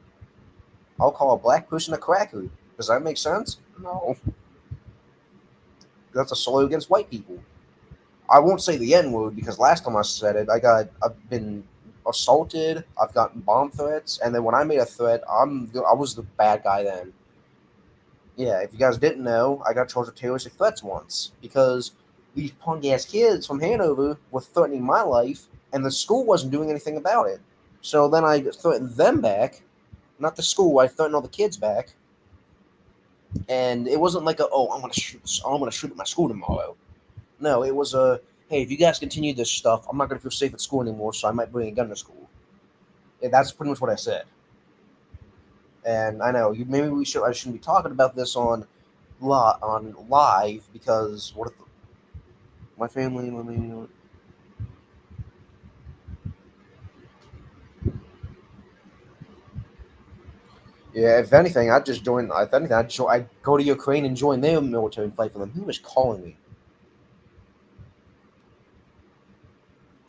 I'll call a black person a cracker. Does that make sense? No. That's a salute against white people. I won't say the N word because last time I said it, I've been assaulted. I've gotten bomb threats, and then when I made a threat, I was the bad guy then. Yeah, if you guys didn't know, I got charged with terroristic threats once because these punk ass kids from Hanover were threatening my life, and the school wasn't doing anything about it. So then I threatened them back, not the school. I threatened all the kids back, and it wasn't like I'm gonna shoot at my school tomorrow. No, it was hey, if you guys continue this stuff, I'm not gonna feel safe at school anymore, so I might bring a gun to school. Yeah, that's pretty much what I said. And I know maybe I shouldn't be talking about this on on live because what if my family? Yeah, if anything, I'd just join. If anything, I'd go to Ukraine and join their military and fight for them. Who was calling me?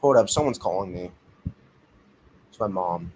Hold up, someone's calling me. It's my mom.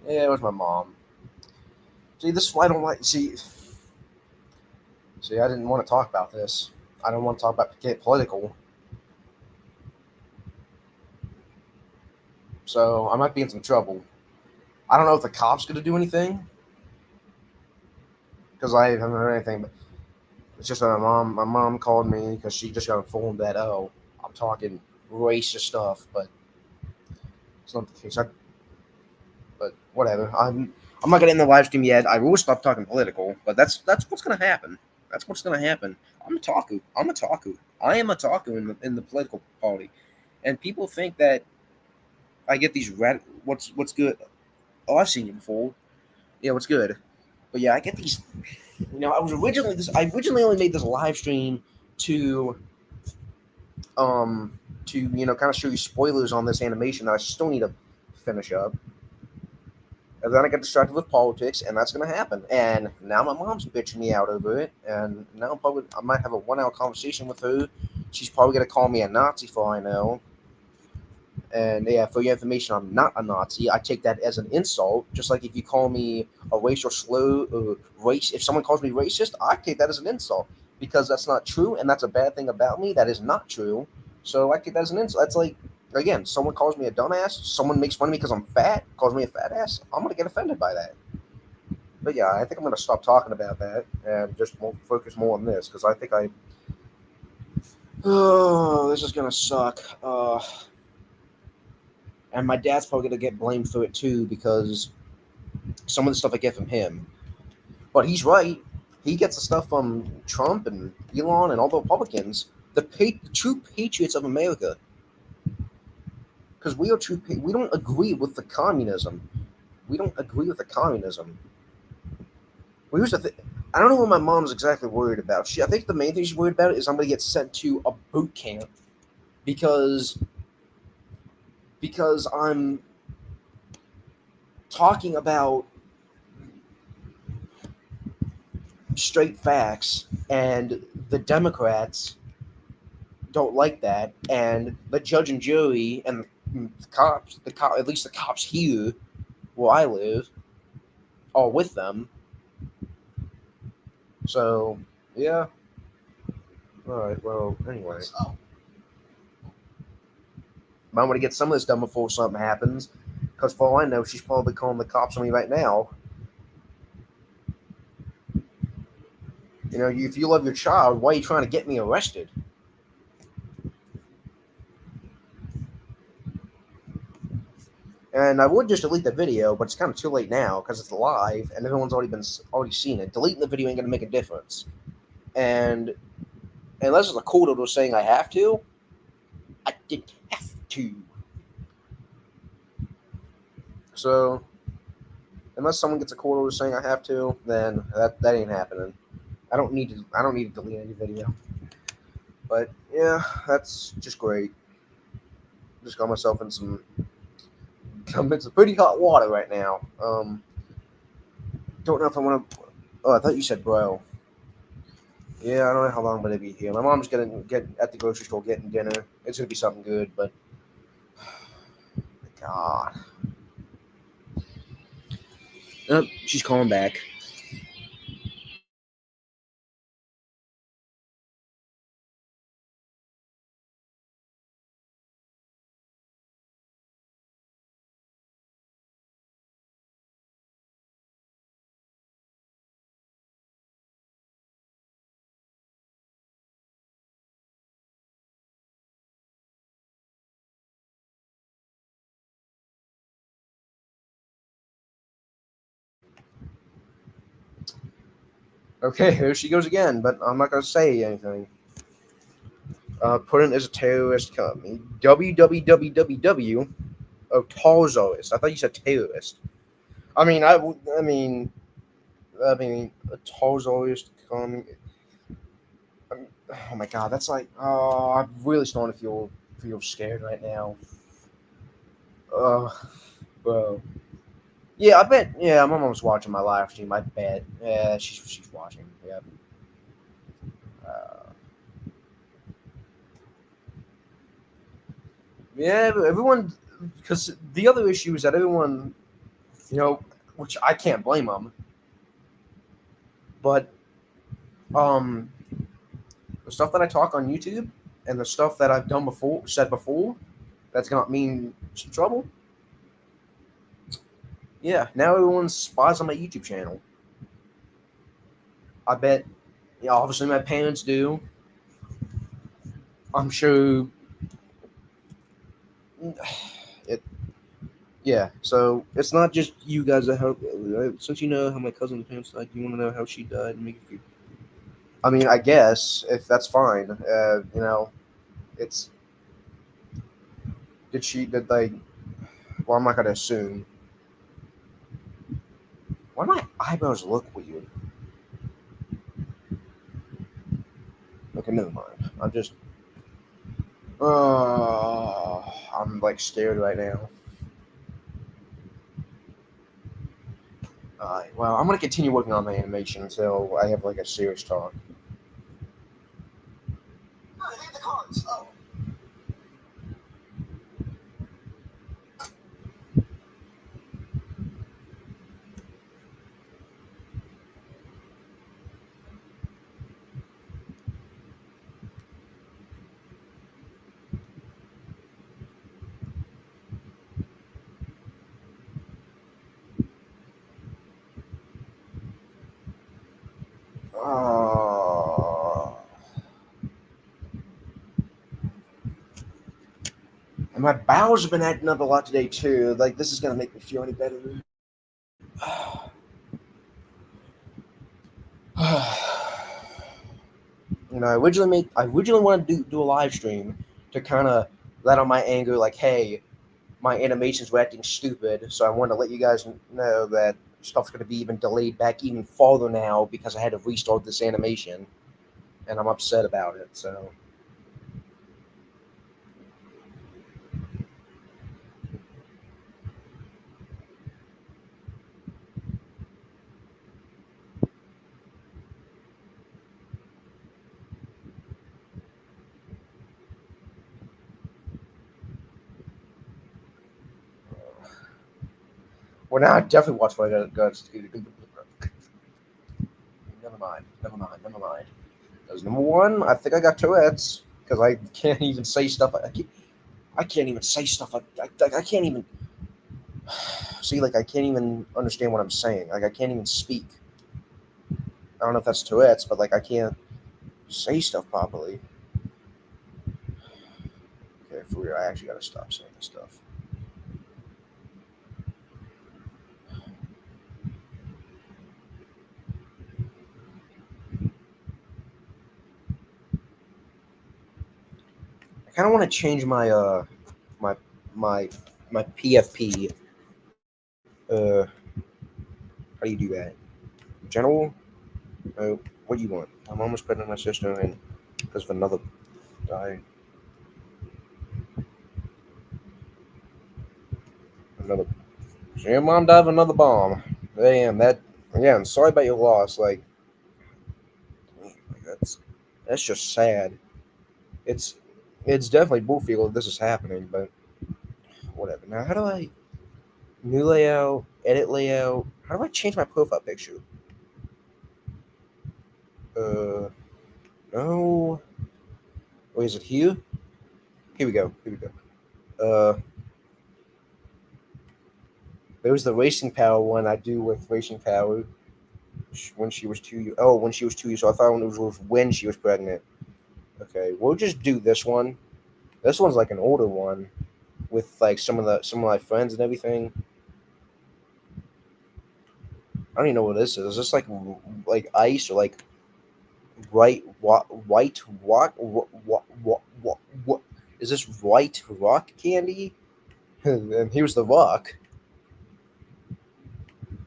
Yeah, it was my mom. See, this is why I don't like. See, I didn't want to talk about this. I don't want to talk about get political. So I might be in some trouble. I don't know if the cops going to do anything because I haven't heard anything. But it's just that my mom called me because she just got informed that I'm talking racist stuff, but it's not the case. But whatever. I'm not gonna end the live stream yet. I will stop talking political, but that's what's gonna happen. That's what's gonna happen. I'm a taku. I'm a taku. I am a taku in the political party, and people think that I get these red. What's good? Oh, I've seen you before. Yeah, what's good? But yeah, I get these. I originally only made this live stream to kind of show you spoilers on this animation that I still need to finish up. And then I get distracted with politics, and that's going to happen. And now my mom's bitching me out over it, and now I might have a 1 hour conversation with her. She's probably going to call me a Nazi for all I know. And yeah, for your information, I'm not a Nazi. I take that as an insult. Just like if you call me a racial slur or race, if someone calls me racist, I take that as an insult because that's not true, and that's a bad thing about me. That is not true. So I that's an insult. That's like, again, someone calls me a dumbass. Someone makes fun of me because I'm fat. Calls me a fat ass. I'm gonna get offended by that. But yeah, I think I'm gonna stop talking about that and just focus more on this because I think I. Oh, this is gonna suck. And my dad's probably gonna get blamed for it too because some of the stuff I get from him. But he's right. He gets the stuff from Trump and Elon and all the Republicans, the true patriots of America. Because we are true. We don't agree with the communism. We don't agree with the communism. We used to. I don't know what my mom's exactly worried about. I think the main thing she's worried about is I'm gonna get sent to a boot camp because I'm talking about straight facts, and the Democrats don't like that, and the judge and jury and the cops, at least the cops here where I live, are with them. So yeah. All right. Well, anyway, I'm gonna get some of this done before something happens, because for all I know, she's probably calling the cops on me right now. You know, if you love your child, why are you trying to get me arrested? And I would just delete the video, but it's kind of too late now because it's live and everyone's already seen it. Deleting the video ain't gonna make a difference. And unless it's a court order saying I have to, I didn't have to. So unless someone gets a court order saying I have to, then that ain't happening. I don't need to delete any video. But yeah, that's just great. Just got myself in some I'm in some pretty hot water right now. Don't know if I want to. Oh, I thought you said bro. Yeah, I don't know how long I'm gonna be here. My mom's gonna get at the grocery store getting dinner. It's gonna be something good, but God. She's calling back. Okay, there she goes again, but I'm not gonna say anything. Put in as a terrorist company. WWWW. Oh, Tarzoist. I thought you said terrorist. I mean, a Tarzoist company. Oh my God, that's like. Oh, I'm really starting to feel scared right now. Oh, bro. Yeah, I bet. Yeah, my mom's watching my live stream. I bet. Yeah, she's watching. Yeah. Uh, yeah, everyone. Because the other issue is that everyone, you know, which I can't blame them, but um, the stuff that I talk on YouTube and the stuff that I've done before, said before, that's gonna mean some trouble. Yeah, now everyone spies on my YouTube channel. I bet. Yeah, obviously my parents do. I'm sure. It Yeah, so it's not just you guys that help. Since you know how my cousin's parents died, you want to know how she died and make you. I mean, I guess if that's fine. It's did they? Well, I'm not gonna assume. Why do my eyebrows look weird? Okay, never mind. I'm like scared right now. Well, I'm gonna continue working on the animation until I have like a serious talk. The cards. Oh. And my bowels have been acting up a lot today too. Like this is gonna make me feel any better. I originally wanted to do a live stream to kind of let out my anger, like, hey, my animations were acting stupid, so I wanted to let you guys know that stuff's going to be even delayed back even farther now because I had to restart this animation, and I'm upset about it. So well, now I definitely watch what I got. Never mind. Never mind. Never mind. Because number one, I think I got Tourette's because I can't even say stuff. I can't even say stuff. I can't even see. Like I can't even understand what I'm saying. Like I can't even speak. I don't know if that's Tourette's, but like I can't say stuff properly. Okay, for real, I actually gotta stop saying this stuff. I kind of want to change my my my PFP. How do you do that? General. What do you want? I'm almost putting in my system and because of another die. Another. So your mom died of another bomb. Damn that. Yeah, I'm sorry about your loss. Like that's just sad. It's it's definitely bullfield if this is happening, but whatever. Now, how do I new layout, edit layout? How do I change my profile picture? Uh, no. Wait, is it here? Here we go. Here we go. Uh, there was the racing power one I do with racing power when she was 2 years. Oh, when she was 2 years. So I thought it was when she was pregnant. Okay, we'll just do this one. This one's like an older one with like some of my friends and everything. I don't even know what this is. Is this like ice or like white what is this white rock candy? And here's the rock.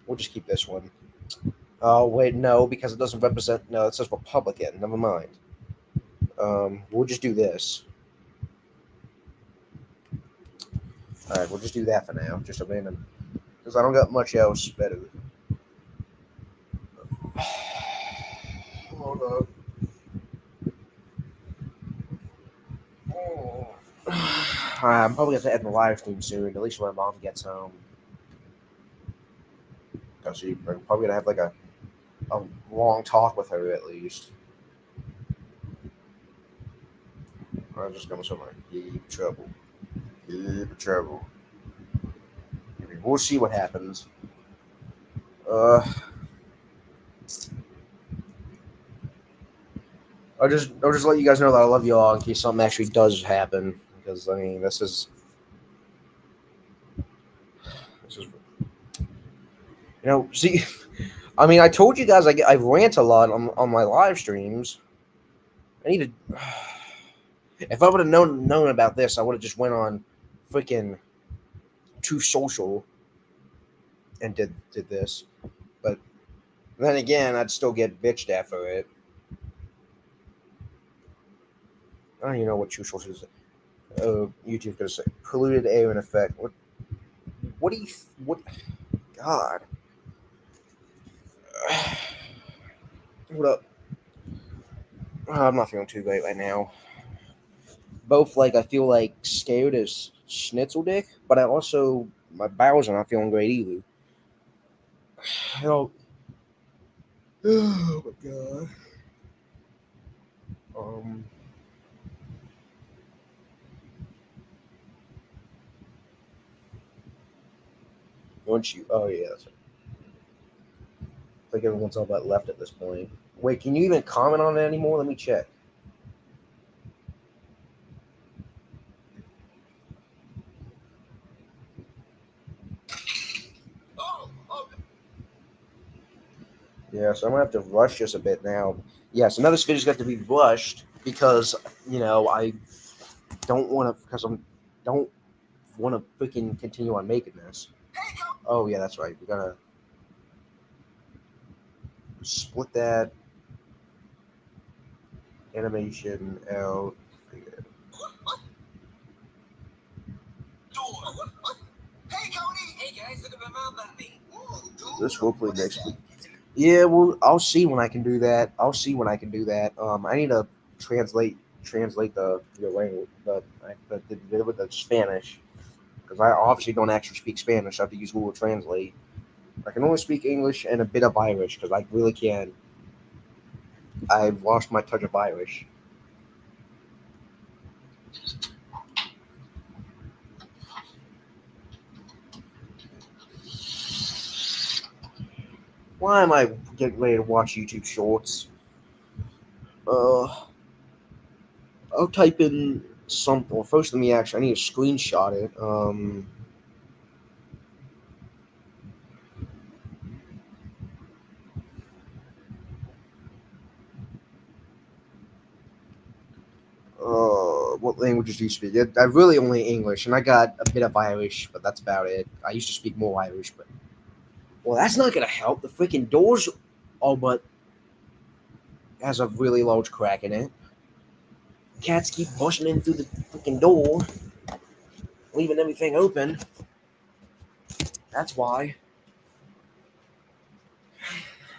We'll just keep this one. Oh wait, no, because it doesn't represent. No, it says Republican. Never mind. We'll just do this. All right, we'll just do that for now. Just a random, because I don't got much else better. Hold up. Oh. I'm probably gonna end the live stream soon. At least when my mom gets home, because I'm probably gonna have like a long talk with her at least. I'm just gonna say like deep trouble, deep trouble. I mean, we'll see what happens. Uh, I'll just let you guys know that I love you all in case something actually does happen. Because I mean, this is see, I mean, I told you guys I rant a lot on my live streams. I need to. If I would have known about this, I would have just went on freaking Too Social and did this. But then again, I'd still get bitched at for it. I don't even know what Too Social is. YouTube's gonna say polluted air and effect. What do you what? God. What up? I'm not feeling too great right now. Both like I feel like scared as schnitzel dick, but I also my bowels are not feeling great either. Help. Oh my god. Um. Once you. Oh yeah. That's like everyone's all but left at this point. Wait, can you even comment on it anymore? Let me check. Yeah, so I'm gonna have to rush this a bit now. Yeah, so now this video's got to be rushed because I don't want to because I'm don't want to freaking continue on making this. Oh yeah, that's right. We gotta split that animation out. This will play next week. Yeah, well, I'll see when I can do that. I'll see when I can do that. I need to translate the language, the Spanish, because I obviously don't actually speak Spanish. I have to use Google Translate. I can only speak English and a bit of Irish because I really can. I've lost my touch of Irish. Why am I getting ready to watch YouTube Shorts? Uh, I'll type in something. Well, first, let me actually. I need to screenshot it. What languages do you speak? I really only English, and I got a bit of Irish, but that's about it. I used to speak more Irish, but well, that's not gonna help. The freaking doors all but has a really large crack in it. Cats keep pushing in through the freaking door, leaving everything open. That's why.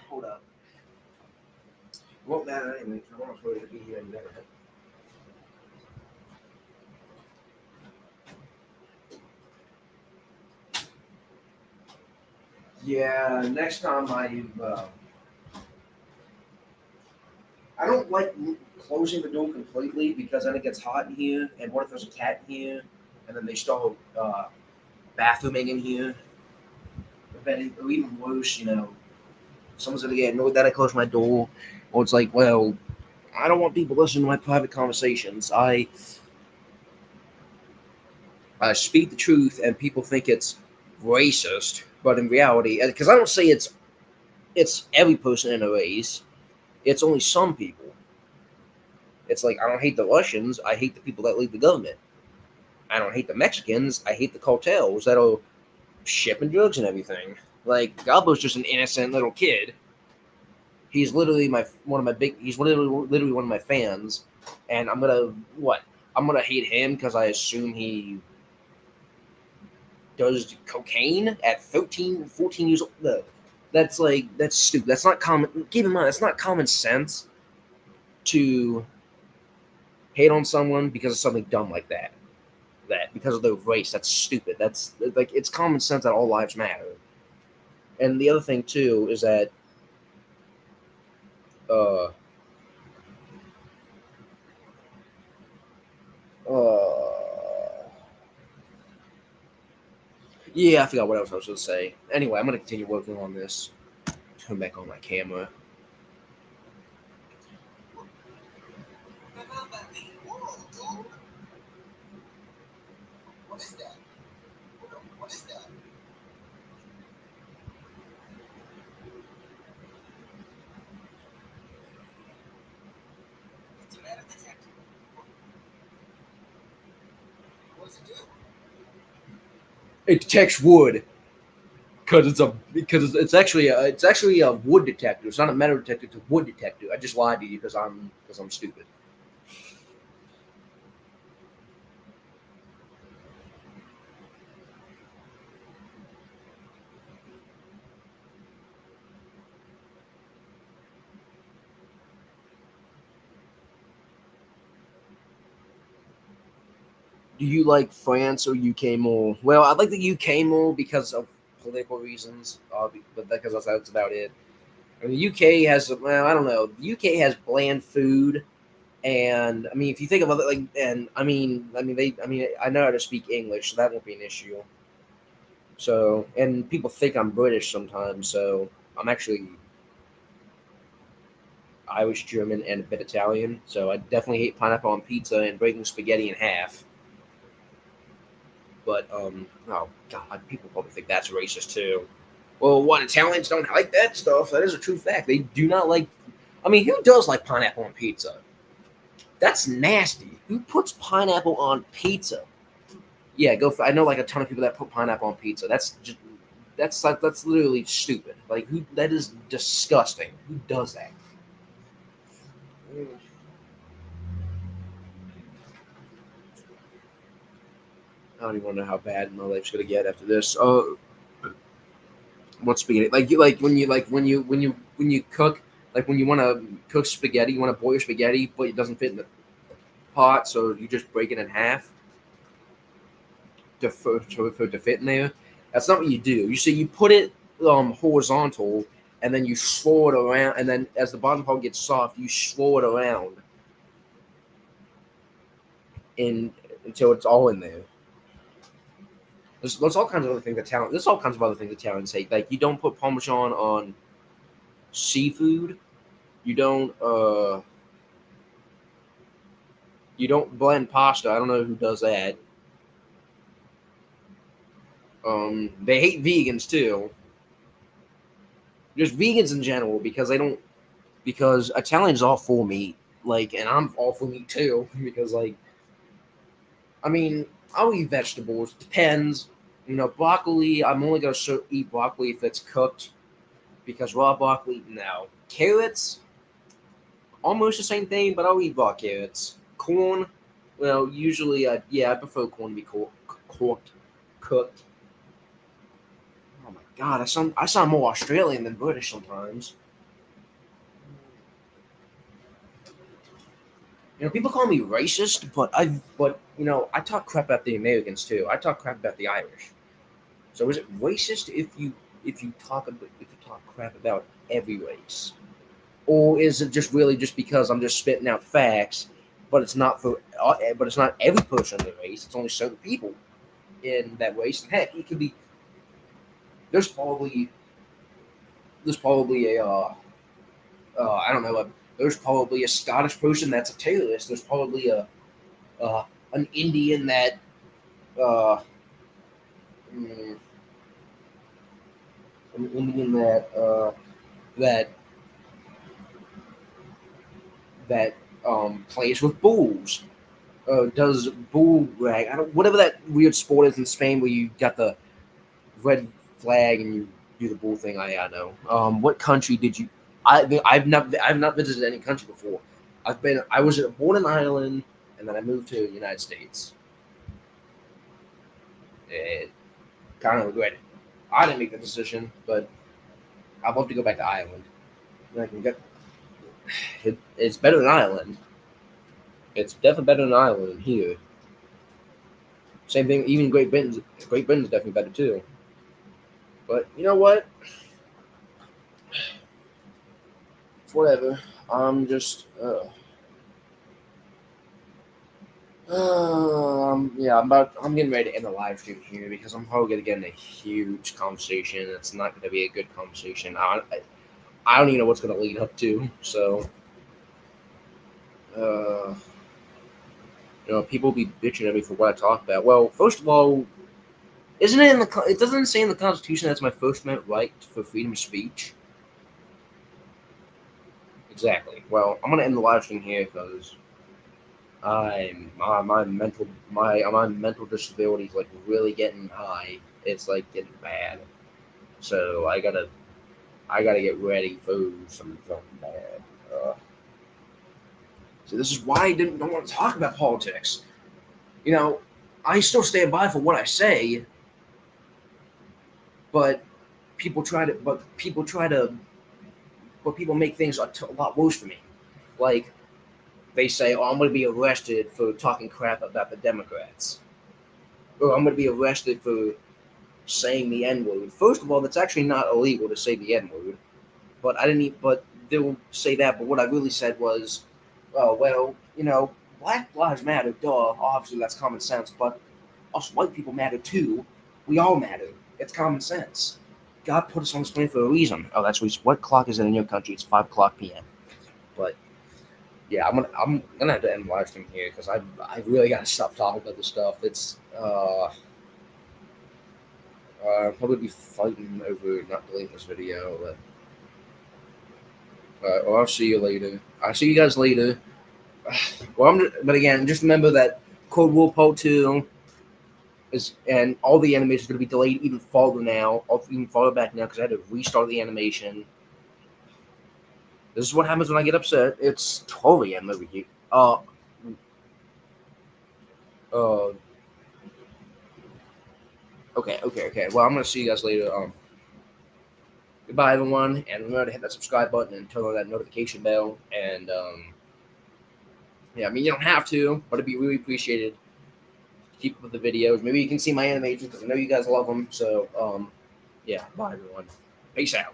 Hold up. It won't matter anyway. I want to be here in a minute. Yeah, next time I don't like closing the door completely because then it gets hot in here. And what if there's a cat in here, and then they start bathrooming in here, or even worse, someone's gonna get annoyed that I close my door, or it's like, well, I don't want people listening to my private conversations. I speak the truth, and people think it's racist, but in reality, because I don't say it's every person in a race. It's only some people. It's like I don't hate the Russians. I hate the people that lead the government. I don't hate the Mexicans. I hate the cartels that are shipping drugs and everything. Like Gabbo's just an innocent little kid. He's literally my one of my big. He's literally one of my fans, and I'm gonna what? I'm gonna hate him because I assume he does cocaine at 13, 14 years old. No, that's stupid. That's not common. Keep in mind, that's not common sense to hate on someone because of something dumb like that. That because of their race, that's stupid. That's like it's common sense that all lives matter. And the other thing too is that uh uh yeah, I forgot what else I was going to say. Anyway, I'm going to continue working on this. Turn back on my camera. It detects wood because it's actually a wood detector. It's not a metal detector. It's a wood detector. I just lied to you because I'm stupid. Do you like France or UK more? Well, I like the UK more because of political reasons, but because that's about it. I mean, the UK has well, I don't know. The UK has bland food, and I mean, if you think about it, like, and I know how to speak English, so that won't be an issue. So, and people think I'm British sometimes, so I'm actually Irish, German, and a bit Italian. So I definitely hate pineapple on pizza and breaking spaghetti in half. But oh god, people probably think that's racist too. Well, what, Italians don't like that stuff? That is a true fact. They do not like. I mean, who does like pineapple on pizza? That's nasty. Who puts pineapple on pizza? Yeah, go. I know like a ton of people that put pineapple on pizza. That's just that's literally stupid. Like who? That is disgusting. Who does that? I don't even want to know how bad my life's gonna get after this. Oh, what spaghetti? Like you like when you cook, like when you want to cook spaghetti, you want to boil your spaghetti, but it doesn't fit in the pot, so you just break it in half to fit in there. That's not what you do. You see, you put it horizontal, and then you swirl it around, and then as the bottom part gets soft, you swirl it around in until it's all in there. There's all kinds of other things that Italian. There's all kinds of other things Italians say. Like you don't put Parmesan on seafood. You don't. You don't blend pasta. I don't know who does that. They hate vegans too. Just vegans in general because they don't. Because Italians all full meat. Like, and I'm all for meat too. Because like, I mean, I'll eat vegetables. Depends. You know, broccoli. I'm only gonna eat broccoli if it's cooked. Because raw broccoli, no. Carrots, almost the same thing, but I'll eat raw carrots. Corn, well, usually, yeah, I prefer corn to be cooked. Oh my god, I sound more Australian than British sometimes. You know, people call me racist, but I talk crap about the Americans too. I talk crap about the Irish. So is it racist if you talk crap about every race, or is it just really just because I'm just spitting out facts, but it's not every person in the race. It's only certain people in that race. And heck, it could be there's probably there's probably a I don't know there's probably a Scottish person that's a terrorist. There's probably a an Indian that uh, mm, an Indian that that plays with bulls. Does bull rag? I don't whatever that weird sport is in Spain where you got the red flag and you do the bull thing. I know. What country did you? I've not visited any country before. I was born in Ireland and then I moved to the United States. And kind of regret it. I didn't make the decision, but I'd love to go back to Ireland. And I can get it's better than Ireland. It's definitely better than Ireland than here. Same thing. Even Great Britain's definitely better too. But you know what? Whatever. I'm just. Yeah, I'm getting ready to end the live stream here because I'm probably gonna get in a huge conversation. It's not gonna be a good conversation. I don't even know what's gonna lead up to. So, uh, people be bitching at me for what I talk about. Well, first of all, isn't it in the? It doesn't say in the Constitution that's my First Amendment right for freedom of speech. Exactly. Well, I'm gonna end the live stream here because my mental disability is like really getting high. It's like getting bad. So I gotta get ready for something bad. So this is why I don't want to talk about politics. You know, I still stand by for what I say, but people try to but people try to but people make things a lot worse for me. Like they say, "Oh, I'm going to be arrested for talking crap about the Democrats," or "I'm going to be arrested for saying the N word." First of all, that's actually not illegal to say the N word. But I didn't. But they'll say that. But what I really said was, "Oh well, Black Lives Matter. Duh. Obviously, that's common sense. But us white people matter too. We all matter. It's common sense. God put us on this planet for a reason." Oh, that's reason. What clock is it in your country? It's 5 o'clock p.m. But yeah, I'm gonna have to end the live stream here because I really gotta stop talking about this stuff. It's I'll probably be fighting over not deleting this video, but I'll see you later. I'll see you guys later. Well, but again, just remember that Cold War Part 2 is, and all the animation is going to be delayed even farther now, even farther back now, because I had to restart the animation. This is what happens when I get upset. It's 12 a.m. over here. Uh, okay. Well, I'm going to see you guys later. Goodbye, everyone, and remember to hit that subscribe button and turn on that notification bell. And yeah, I mean, you don't have to, but it'd be really appreciated. Keep up with the videos. Maybe you can see my animations because I know you guys love them. So, yeah, bye, everyone. Peace out.